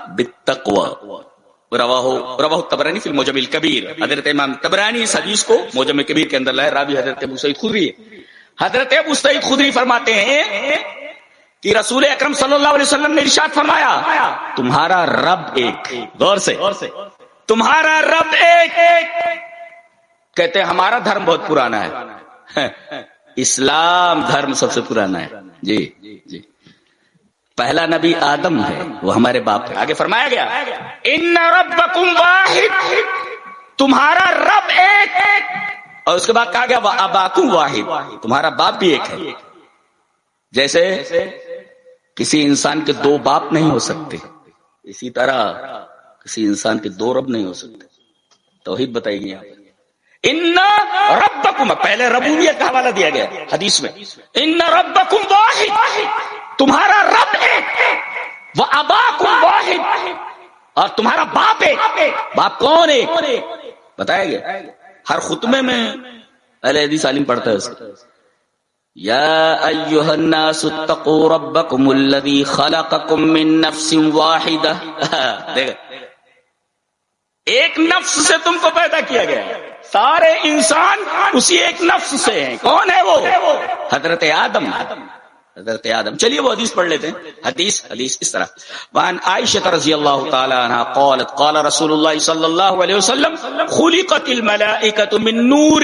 بالتقوی. رواہ تبرانی فی المعجم الکبیر. حضرت امام تبرانی اس حدیث کو معجم کبیر کے اندر لائے, راوی حضرت ابو سعید خدری ہے. حضرت ابو سعید خدری فرماتے ہیں کہ رسول اکرم صلی اللہ علیہ وسلم نے ارشاد فرمایا, تمہارا رب ایک. غور سے, تمہارا رب ایک. کہتے ہیں ہمارا دھرم بہت پرانا ہے, اسلام دھرم سب سے پرانا ہے. جی جی, پہلا نبی آدم ہے, وہ ہمارے باپ ہے. آگے فرمایا گیا ان ربکم واحد, تمہارا رب ایک. اور اس کے بعد کہا گیا واباکم واحد, تمہارا باپ بھی ایک ہے. جیسے کسی انسان کے دو باپ نہیں ہو سکتے, اسی طرح کسی انسان کے دو رب نہیں ہو سکتے. توحید بتائی گئی. ان ربکم, پہلے ربوبیت کا حوالہ دیا گیا حدیث میں, ان ربکم واحد, تمہارا رب ایک, واباکم واحد, اور تمہارا باپ ایک. باپ کون ایک بتایا گیا. ہر خطبے میں اہل حدیث عالم پڑھتا ہے اس کو, یا ایھا الناس اتقوا ربکم الذی خلقکم من نفس واحدہ. ایک نفس سے تم کو پیدا کیا گیا ہے, سارے انسان اسی ایک نفس سے ہیں. کون ہے وہ؟ حضرت آدم. حضرت آدم. چلیے وہ حدیث پڑھ لیتے ہیں. حدیث اس طرح, وعن عائشہ رضی اللہ تعالی عنہا قالت قال رسول اللہ صلی اللہ علیہ وسلم خلقت الملائکۃ من نور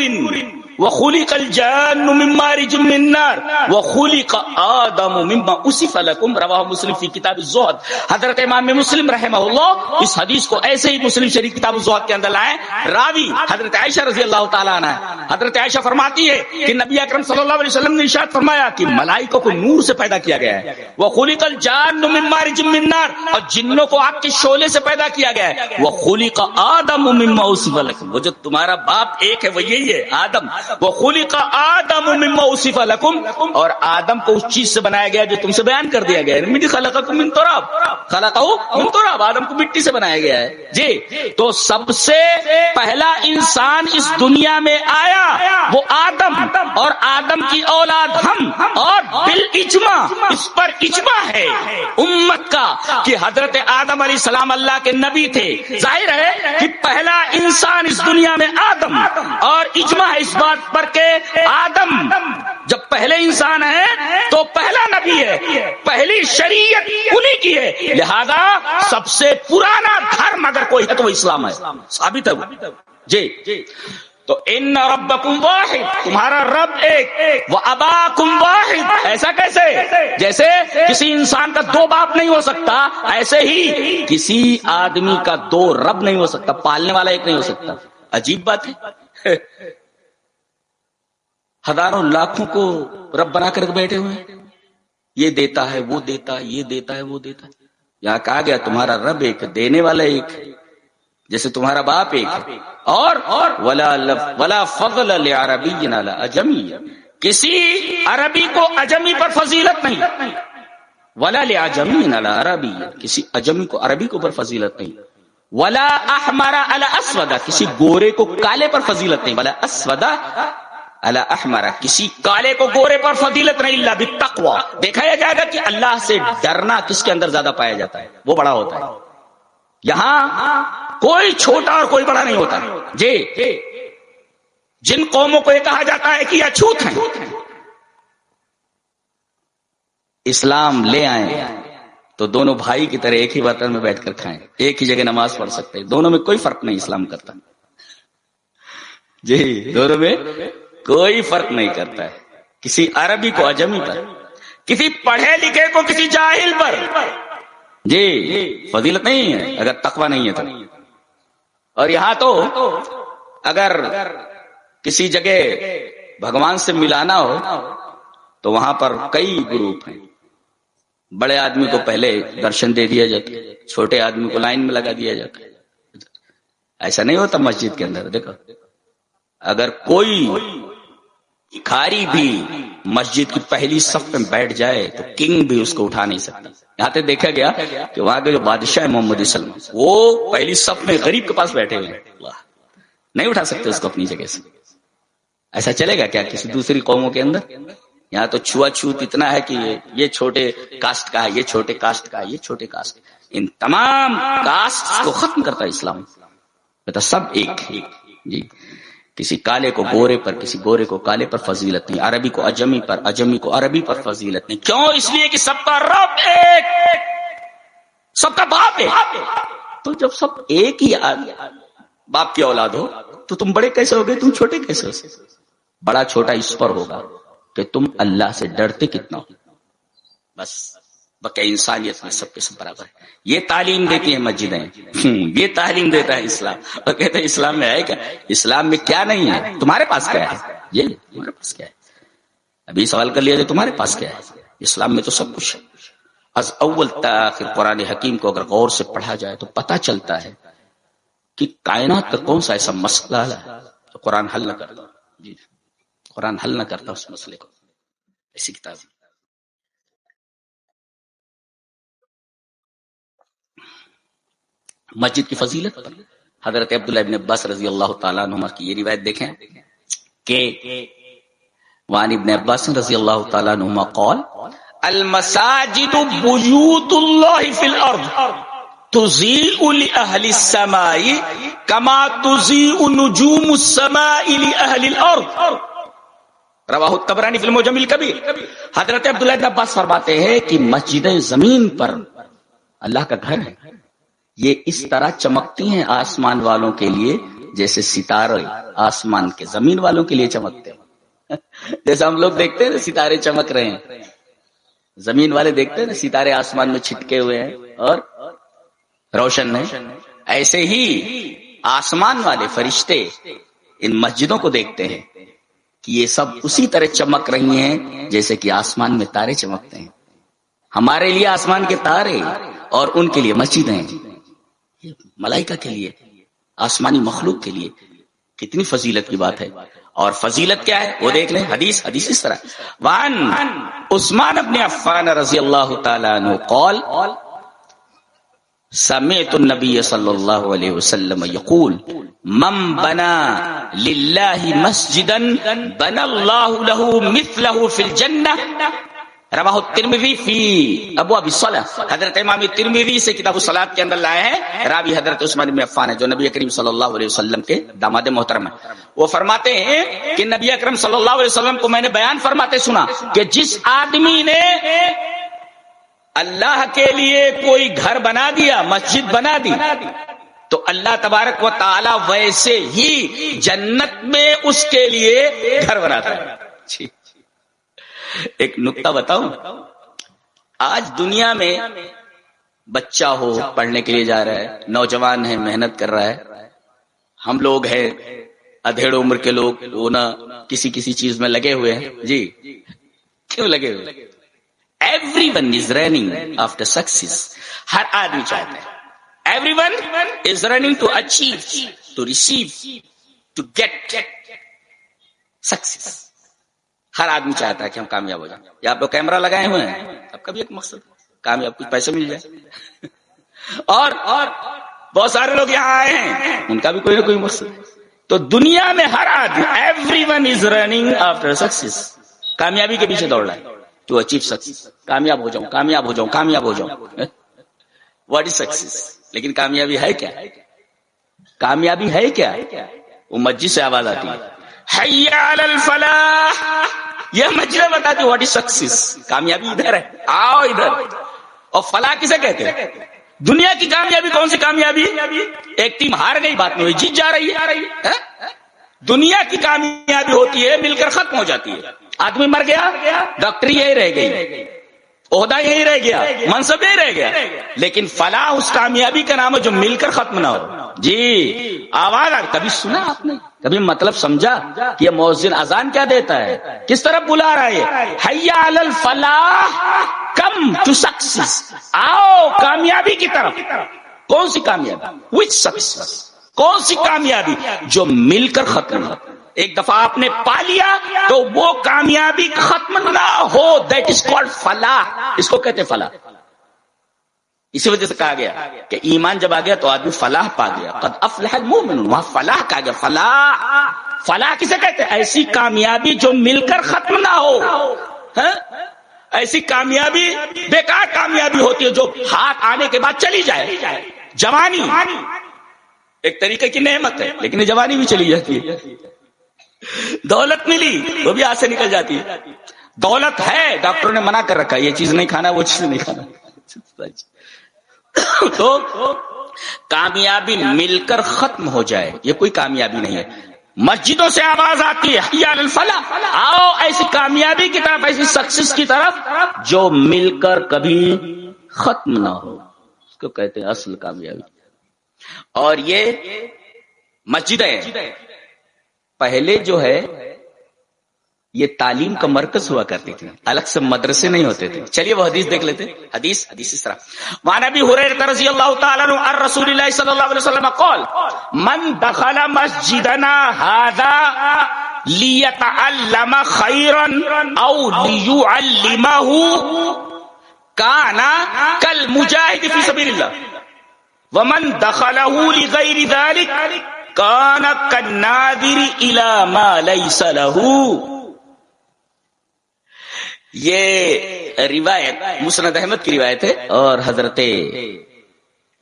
وخلق الجان من مارج من نار وخلق آدم مما اصف لكم. رواہ مسلم فی کتاب الزہد. حضرت امام مسلم رحمہ اللہ اس حدیث کو ایسے ہی مسلم شریف کتاب الزہد کے اندر لائے. راوی حضرت عائشہ رضی اللہ تعالی عنہا. حضرت عائشہ فرماتی ہے کہ نبی اکرم صلی اللہ علیہ وسلم نے ارشاد فرمایا کہ ملائکہ کو نور سے پیدا کیا گیا ہے, وخلق الجان من مارج من نار, اور جنوں کو آگ کے شعلے سے پیدا کیا گیا ہے, وخلق آدم مما اصف لكم. وہ جو تمہارا باپ ایک ہے وہ یہی ہے آدم. وخلق آدم مما اصف لكم, اور آدم کو اس چیز سے بنایا گیا جو تم سے بیان کر دیا گیا ہے. خلقکم من تراب, خلقہ من تراب, آدم کو مٹی سے بنایا گیا ہے. جی, تو سب سے پہلا انسان اس دنیا میں آیا وہ آدم, اور آدم کی اولاد ہم, اور بالاجماع اس پر اجماع ہے امت کا کہ حضرت آدم علیہ السلام اللہ کے نبی تھے. ظاہر ہے کہ پہلا انسان اس دنیا میں آدم, اور اجماع ہے اس بات پر کہ آدم جب پہلے انسان ہے تو پہلا نبی ہے, پہلی شریعت انہی کی ہے, لہذا سب سے پرانا دھرم اگر کوئی ہے تو وہ اسلام ہے. ثابت ہے. جی, تو ان ربکم واحد, تمہارا رب ایک, واباکم واحد. ایسا کیسے؟ جیسے کسی انسان کا دو باپ نہیں ہو سکتا, ایسے ہی کسی آدمی کا دو رب نہیں ہو سکتا, پالنے والا ایک نہیں ہو سکتا. عجیب بات ہے. ہزاروں لاکھوں کو رب بنا کر بیٹھے ہوئے, یہ دیتا ہے وہ دیتا ہے, یہ دیتا ہے وہ دیتا ہے. یہاں کہا گیا تمہارا رب ایک, دینے والا ایک. جیسے تمہارا باپ ایک ہے. اور ولا فضل لعربی علی اجمی، کسی عربی کو اجمی پر فضیلت نہیں. ولا لعجمی علی عربی، کسی اجمی کو عربی کو پر فضیلت نہیں. ولا احمر علی اسود، کسی گورے کو کالے پر فضیلت نہیں. ولا اسود علی احمر، کسی کالے کو گورے پر فضیلت نہیں. الا بالتقوی، دیکھا جائے گا کہ اللہ سے ڈرنا کس کے اندر زیادہ پایا جاتا ہے، وہ بڑا ہوتا ہے. یہاں کوئی چھوٹا اور کوئی بڑا نہیں ہوتا. جی جن قوموں کو یہ کہا جاتا ہے کہ یہ اچھوت ہیں، اسلام لے آئیں تو دونوں بھائی کی طرح ایک ہی برتن میں بیٹھ کر کھائیں، ایک ہی جگہ نماز پڑھ سکتے ہیں. دونوں میں کوئی فرق نہیں اسلام کرتا. جی دونوں میں کوئی فرق نہیں کرتا ہے. کسی عربی کو اجمی پر، کسی پڑھے لکھے کو کسی جاہل پر جی فضیلت نہیں ہے اگر تقوی نہیں ہے تو. اور یہاں تو اگر کسی جگہ بھگوان سے ملانا ہو تو وہاں پر کئی گروپ ہیں. بڑے آدمی کو پہلے درشن دے دیا جاتا ہے، چھوٹے آدمی کو لائن میں لگا دیا جاتا ہے. ایسا نہیں ہوتا مسجد کے اندر. دیکھو اگر کوئی بھکاری بھی مسجد کی پہلی صف میں بیٹھ جائے تو کنگ بھی اس کو اٹھا نہیں سکتا. یہاں تک دیکھا گیا کہ وہاں کے جو بادشاہ محمد سلمان، وہ پہلی صف میں غریب کے پاس بیٹھے ہوئے ہیں، نہیں اٹھا سکتے اس کو اپنی جگہ سے. ایسا چلے گا کیا کسی دوسری قوموں کے اندر؟ یہاں تو چھوا چھوت اتنا ہے کہ یہ چھوٹے کاسٹ کا ہے، یہ چھوٹے کاسٹ کا ہے، یہ چھوٹے کاسٹ. ان تمام کاسٹ کو ختم کرتا ہے اسلام. بتا سب ایک ہے. جی کسی کالے کو گورے پر، کسی گورے کو کالے پر فضیلت نہیں. عربی کو اجمی پر، اجمی کو عربی پر فضیلت نہیں. کیوں؟ اس لیے کہ سب کا رب ایک، سب کا باپ ایک. تو جب سب ایک ہی باپ کی اولاد ہو تو تم بڑے کیسے ہوگے، تم چھوٹے کیسے ہو؟ بڑا چھوٹا اس پر ہوگا کہ تم اللہ سے ڈرتے کتنا ہو. بس بقیہ انسانیت میں سب کے سب برابر ہے. یہ تعلیم دیتی ہے مسجدیں، یہ تعلیم دیتا ہے اسلام. اور کہتے ہیں اسلام میں ہے کیا؟ اسلام میں کیا نہیں ہے؟ تمہارے پاس کیا ہے؟ یہ تمہارے پاس کیا ہے؟ ابھی سوال کر لیا جو تمہارے پاس کیا ہے. اسلام میں تو سب کچھ ہے. از اول تا آخر قرآن حکیم کو اگر غور سے پڑھا جائے تو پتہ چلتا ہے کہ کائنات کا کون سا ایسا مسئلہ ہے تو قرآن حل نہ کرتا. جی قرآن حل نہ کرتا اس مسئلے کو. ایسی کتاب مسجد کی فضیلت پر حضرت عبداللہ ابن عباس رضی اللہ تعالیٰ عنہما کی یہ روایت دیکھیں کہ وعن ابن عباس رضی اللہ تعالیٰ عنہما قال المساجد بیوت اللہ فی الارض تضیء لأہل السماء کما تضیء نجوم السماء لأہل الارض. رواہ الطبرانی فی المعجم الکبیر. حضرت عبداللہ ابن عباس فرماتے ہیں کہ مسجدیں زمین پر اللہ کا گھر ہے، یہ اس طرح چمکتی ہیں آسمان والوں کے لیے جیسے ستارے آسمان کے زمین والوں کے لیے چمکتے ہیں. جیسے ہم لوگ دیکھتے ہیں ستارے چمک رہے ہیں، زمین والے دیکھتے ہیں نا ستارے آسمان میں چھٹکے ہوئے ہیں اور روشن ہیں. ایسے ہی آسمان والے فرشتے ان مسجدوں کو دیکھتے ہیں کہ یہ سب اسی طرح چمک رہی ہیں جیسے کہ آسمان میں تارے چمکتے ہیں. ہمارے لیے آسمان کے تارے اور ان کے لیے مسجدیں، ملائکہ کے لیے، آسمانی مخلوق کے لیے. کتنی فضیلت کی بات ہے. اور فضیلت کیا ہے وہ دیکھ لیں. حدیث اس طرح وعن عثمان بن عفان رضی اللہ تعالی عنہ قال سمعت النبی صلی اللہ علیہ وسلم یقول من بنا للہ مسجدا بنا اللہ له مثلہ فی الجنہ. رواہ الترمذی فی ابواب الصلاۃ. حضرت امام ترمذی سے کتاب الصلاۃ کے اندر لائے ہیں. راوی حضرت عثمان بن عفان ہے جو نبی کریم صلی اللہ علیہ وسلم کے داماد محترم ہیں. وہ فرماتے ہیں کہ نبی اکرم صلی اللہ علیہ وسلم کو میں نے بیان فرماتے سنا کہ جس آدمی نے اللہ کے لیے کوئی گھر بنا دیا، مسجد بنا دی، تو اللہ تبارک و تعالی ویسے ہی جنت میں اس کے لیے گھر بناتا ہے. ایک نکتہ بتاؤں، آج دنیا میں بچہ ہو پڑھنے کے لیے جا رہا ہے، نوجوان ہے محنت کر رہا ہے، ہم لوگ ہیں ادھیڑ عمر کے لوگ وہ نہ کسی چیز میں لگے ہوئے ہیں. جی کیوں لگے ہوئے؟ Everyone is running after success. ہر آدمی چاہتا ہے Everyone is running to achieve, to receive, to get success. ہر آدمی چاہتا ہے کہ ہم کامیاب ہو جائیں. یا آپ لوگ کیمرہ لگائے ہوئے ہیں, آپ کا بھی ایک مقصد کامیاب, کچھ پیسے مل جائے. اور بہت سارے لوگ یہاں آئے ہیں, ان کا بھی کوئی نہ کوئی مقصد. تو دنیا میں ہر آدمی, every one is running after success, کامیابی کے پیچھے دوڑ رہا ہے, ٹو اچیو سکسیس. کامیاب ہو جاؤں, کامیاب ہو جاؤں, کامیاب ہو جاؤں. What is success? لیکن کامیابی ہے کیا؟ کامیابی ہے کیا؟ وہ مسجد سے آواز آتی ہے, حی علی الفلاح. یہ مسجد بتاتی واٹ از سکسیس. کامیابی ادھر ہے, آؤ ادھر. اور فلاح کسے کہتے ہیں؟ دنیا کی کامیابی کون سی کامیابی؟ ایک ٹیم ہار گئی, بات نہیں ہوئی, جیت جا رہی ہے. دنیا کی کامیابی ہوتی ہے مل کر ختم ہو جاتی ہے. آدمی مر گیا, ڈاکٹری یہی رہ گئی, عہدہ یہی رہ گیا, منصب یہی رہ گیا. لیکن فلاح اس کامیابی کا نام ہے جو مل کر ختم نہ ہو. جی آواز کبھی سنا آپ نے؟ کبھی مطلب سمجھا کہ یہ مؤذن اذان کیا دیتا ہے, کس طرف بلا رہا ہے؟ حی علی الفلاح, کم ٹو سکسیس. آؤ کامیابی کی طرف. کون سی کامیابی؟ وچ سکسیس. کون سی کامیابی؟ جو مل کر ختم ہو. ایک دفعہ آپ نے پا لیا تو وہ کامیابی ختم نہ ہو, دیٹ از کالڈ فلاح. اس کو کہتے ہیں فلاح. اسی وجہ سے کہا گیا کہ ایمان جب آ گیا تو آدمی فلاح پا گیا. قد افلح المؤمنون, وہاں فلاح کہا گیا. فلاح, فلاح کسے کہتے ہیں؟ ایسی کامیابی جو مل کر ختم نہ ہو. ایسی کامیابی بیکار کامیابی ہوتی ہے جو ہاتھ آنے کے بعد چلی جائے. جوانی ایک طریقے کی نعمت ہے, لیکن یہ جوانی بھی چلی جاتی ہے. دولت ملی, وہ بھی ہاتھ سے نکل جاتی ہے. دولت ہے, ڈاکٹروں نے منع کر رکھا یہ چیز نہیں کھانا, وہ چیز نہیں کھانا. تو کامیابی مل کر ختم ہو جائے, یہ کوئی کامیابی نہیں ہے. مسجدوں سے آواز آتی ہے حی علی الفلاح, آؤ ایسی کامیابی کی طرف, ایسی سکسیس کی طرف جو مل کر کبھی ختم نہ ہو. اس کو کہتے ہیں اصل کامیابی. اور یہ مسجدیں پہلے جو ہے یہ تعلیم کا مرکز ہوا کرتی تھی, الگ سے مدرسے نہیں ہوتے تھے. چلیے وہ حدیث دیکھ لیتے. حدیث اس طرح, وعن ابی ہریرہ رضی اللہ تعالی عنہ عن رسول اللہ صلی اللہ علیہ وسلم قال من دخل مسجدنا هذا لیتعلم خیرا او لیعلمہ کان کالمجاہد فی سبیل اللہ ومن دخلہ لغیر ذلک کان کالناظر الی ما لیس لہ. یہ روایت مسند احمد کی روایت ہے, اور حضرت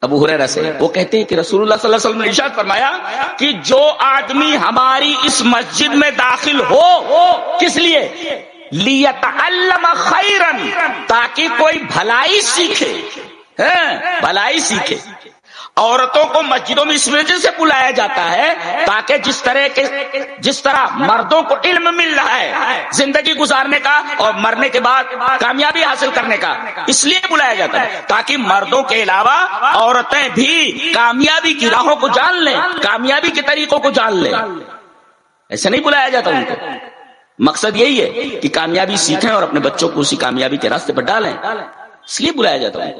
ابو ہریرہ سے وہ کہتے ہیں کہ رسول اللہ صلی اللہ علیہ وسلم نے ارشاد فرمایا کہ جو آدمی ہماری اس مسجد میں داخل ہو, کس لیے؟ لیتعلم خیرا, تاکہ کوئی بھلائی سیکھے, بھلائی سیکھے. عورتوں کو مسجدوں میں اس وجہ سے بلایا جاتا ہے تاکہ جس طرح مردوں کو علم مل رہا ہے زندگی گزارنے کا اور مرنے کے بعد کامیابی حاصل کرنے کا, اس لیے بلایا جاتا ہے تاکہ مردوں کے علاوہ عورتیں بھی کامیابی کی راہوں کو جان لیں, کامیابی کے طریقوں کو جان لیں. ایسے نہیں بلایا جاتا ان کو. مقصد یہی ہے کہ کامیابی سیکھیں اور اپنے بچوں کو اسی کامیابی کے راستے پر ڈالیں, اس لیے بلایا جاتا ہے.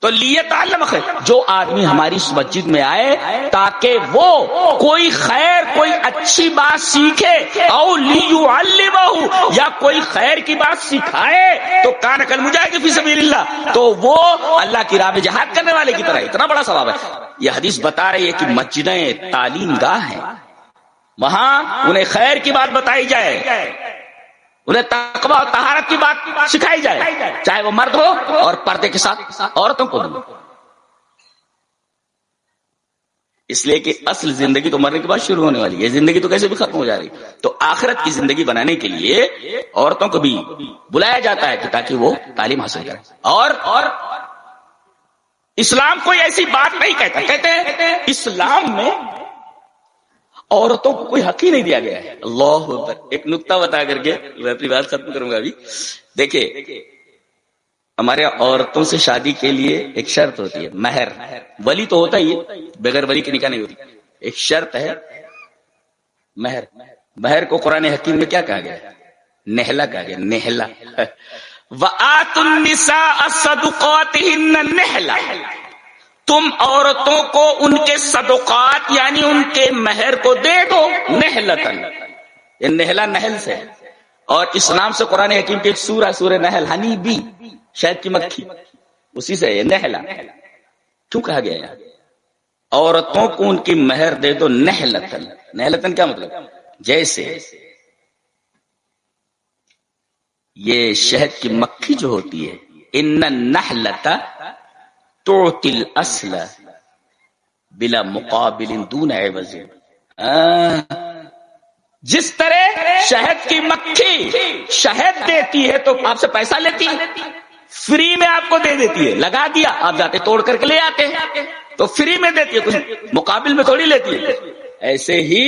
تو لیتعلم خیر, جو آدمی ہماری اس مسجد میں آئے تاکہ وہ کوئی خیر, کوئی اچھی بات سیکھے, او لیعلمہ, یا کوئی خیر کی بات سکھائے, تو کان کالمجاہد فی سبیل اللہ, تو وہ اللہ کی راہ میں جہاد کرنے والے کی طرح. اتنا بڑا ثواب ہے. یہ حدیث بتا رہی ہے کہ مسجدیں تعلیم گاہ ہیں, وہاں انہیں خیر کی بات بتائی جائے, انہیں تقویٰ اور طہارت کی بات سکھائی جائے, چاہے وہ مرد ہو اور پردے کے ساتھ عورتوں کو بھی. اس لیے کہ اصل زندگی تو مرنے کے بعد شروع ہونے والی ہے, زندگی تو کیسے بھی ختم ہو جا رہی. تو آخرت کی زندگی بنانے کے لیے عورتوں کو بھی بلایا جاتا ہے کہ تاکہ وہ تعلیم حاصل کریں. اور اسلام کوئی ایسی بات نہیں کہتا, کہتے ہیں اسلام میں عورتوں کو کوئی حق ہی نہیں دیا گیا ہے. اللہ اکبر. ایک نقطہ بتا کر کے میں اپنی بات ختم کروں گا. ابھی دیکھیے, ہمارے عورتوں سے شادی کے لیے ایک شرط ہوتی ہے, مہر. ولی تو ہوتا ہی ہے, بغیر ولی کی نکاح نہیں ہوتی. ایک شرط ہے مہر. مہر کو قرآن حکیم میں کیا کہا گیا ہے؟ نہلا کہا گیا, نہلا. وَآتُوا النِّسَاءَ صَدُقَاتِهِنَّ نِحْلَةً, تم عورتوں کو ان کے صدقات یعنی ان کے مہر کو دے دو نہلتن، یہ نہلا نہل سے، اور اسلام سے قرآن حکیم کی ایک سورہ نحل، ہنی بی، شہد کی مکھی، اسی سے یہ نہلا کیوں کہا گیا ہے؟ عورتوں کو ان کی مہر دے دو نہلتن، نہلتن کیا مطلب؟ جیسے یہ شہد کی مکھی جو ہوتی ہے، ان النحلۃ تعطی الاصل بلا مقابل دون عوض، جس طرح شہد کی مکھی شہد دیتی ہے تو آپ سے پیسہ لیتی ہے، فری میں آپ کو دے دیتی ہے، لگا دیا آپ جاتے توڑ کر کے لے آتے ہیں تو فری میں دیتی ہے، کچھ مقابل میں تھوڑی لیتی ہے۔ ایسے ہی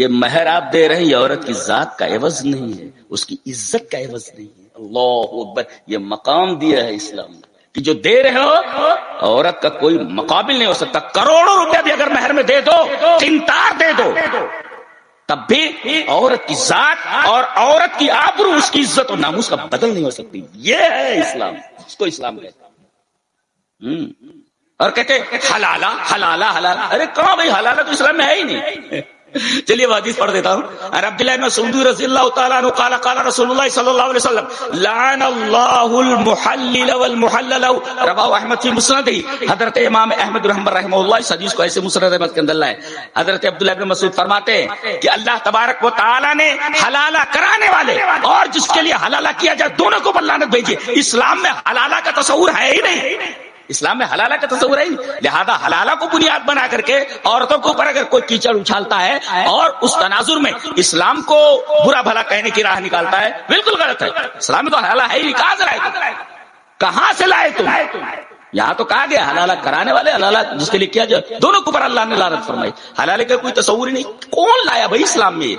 یہ مہر آپ دے رہے ہیں، یہ عورت کی ذات کا عوض نہیں ہے، اس کی عزت کا عوض نہیں ہے۔ اللہ اکبر، یہ مقام دیا ہے اسلام نے کہ جو دے رہے ہو عورت کا کوئی مقابل نہیں ہو سکتا، کروڑوں روپے بھی اگر مہر میں دے دو، قنطار دے دو، تب بھی عورت کی ذات اور عورت کی آبرو، اس کی عزت اور ناموس کا بدل نہیں ہو سکتی۔ یہ ہے اسلام، اس کو اسلام کہتا ہے۔ اور کہتے حلالہ حلالہ حلالہ، ارے کہاں بھائی، حلالہ تو اسلام میں ہے ہی نہیں۔ چلیے وہ حدیث پڑھ دیتا ہوں۔ عبداللہ بن مسعود رضی اللہ تعالیٰ عنہ قال قال رسول اللہ صلی اللہ علیہ وسلم لعن اللہ المحلل والمحلل، رواہ احمد فی مسندہ۔ حضرت امام احمد رحمہ اللہ اس حدیث کو ایسے مسند احمد کے اندر لائے۔ حضرت عبداللہ بن مسعود فرماتے ہیں کہ اللہ تبارک و تعالیٰ نے حلالہ کرانے والے اور جس کے لیے حلالہ کیا جائے دونوں کو لعنت بھیجی۔ اسلام میں حلالہ کا تصور ہے ہی نہیں، اسلام میں حلالہ کا تصور ہے، لہذا حلالہ کو بنیاد بنا کر کے عورتوں کے اوپر اگر کوئی کیچڑ اچھالتا ہے اور اس تناظر میں اسلام کو برا بھلا کہنے کی راہ نکالتا ہے، بالکل غلط ہے۔ اسلام میں تو حلالہ ہے ہی نہیں، کہاں سے لائے تم؟ کہاں سے لائے تم؟ یہاں تو کہا گیا حلالہ کرانے والے، حلالہ جس کے لیے کیا جائے دونوں کے اوپر اللہ نے لعنت فرمائی۔ حلالے کا کوئی تصور ہی نہیں، کون لایا بھائی اسلام میں؟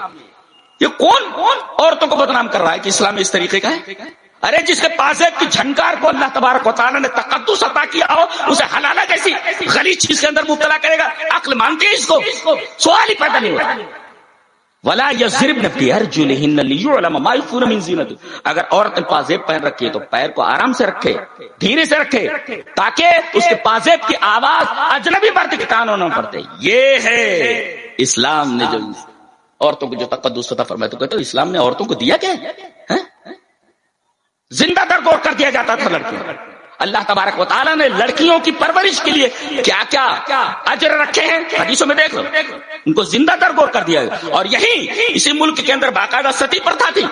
یہ کون عورتوں کو بدنام کر رہا ہے کہ اسلام اس طریقے کا ہے؟ ارے جس کے پاس ہے کہ جھنکار کو اللہ تبارک و تعالیٰ نے تقدس عطا کیا ہو، اسے حلالہ کیسی غلیظ چیز کے اندر مبتلا کرے گا؟ عقل مانتی ہے اس کو؟ سوال ہی پیدا نہیں ہوا۔ ولا یضربن بارجلہن لیعلم ما یخفون من زینتہن، اگر عورت نے پازیب پہن رکھی ہے تو پیر کو آرام سے رکھے، دھیرے سے رکھے، تاکہ اس کے پازیب کی آواز اجنبی مرد کے کانوں نہ پڑتے۔ یہ ہے اسلام نے جو عورتوں کو جو تقدس عطا فرمایا۔ تو کہتے ہو اسلام نے عورتوں کو دیا کیا ہے؟ زندہ درگور کر دیا جاتا تھا لڑکیوں۔ اللہ تبارک و تعالیٰ نے لڑکیوں کی پرورش کے لیے کیا کیا اجر رکھے ہیں، حدیثوں میں دیکھ لو، ان کو زندہ درگور کر دیا گیا۔ اور یہی اسی ملک کے اندر باقاعدہ ستی پرتھا تھی،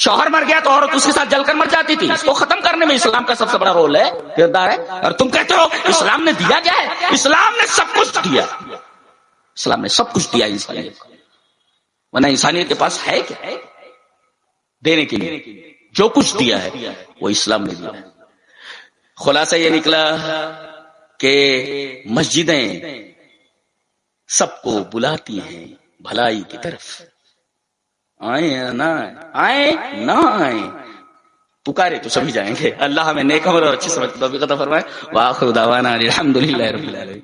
شوہر مر گیا تو عورت اس کے ساتھ جل کر مر جاتی تھی۔ اس کو ختم کرنے میں اسلام کا سب سے بڑا رول ہے، کردار ہے۔ اور تم کہتے ہو اسلام نے دیا کیا ہے؟ اسلام نے سب کچھ دیا، اسلام نے سب کچھ دیا انسانیت کو، ورنہ انسانیت کے پاس ہے کیا دینے کے لیے؟ جو کچھ دیا ہے وہ اسلام نے دیا۔ خلاصہ یہ نکلا کہ مسجدیں سب کو بلاتی ہیں بھلائی کی طرف، آئیں نہ آئیں نہ آئیں، پکارے تو سبھی جائیں گے۔ اللہ ہمیں نیک عمل اور اچھی سمجھ توفیق عطا فرمائے۔ وآخر دعوانا الحمدللہ رب العالمین۔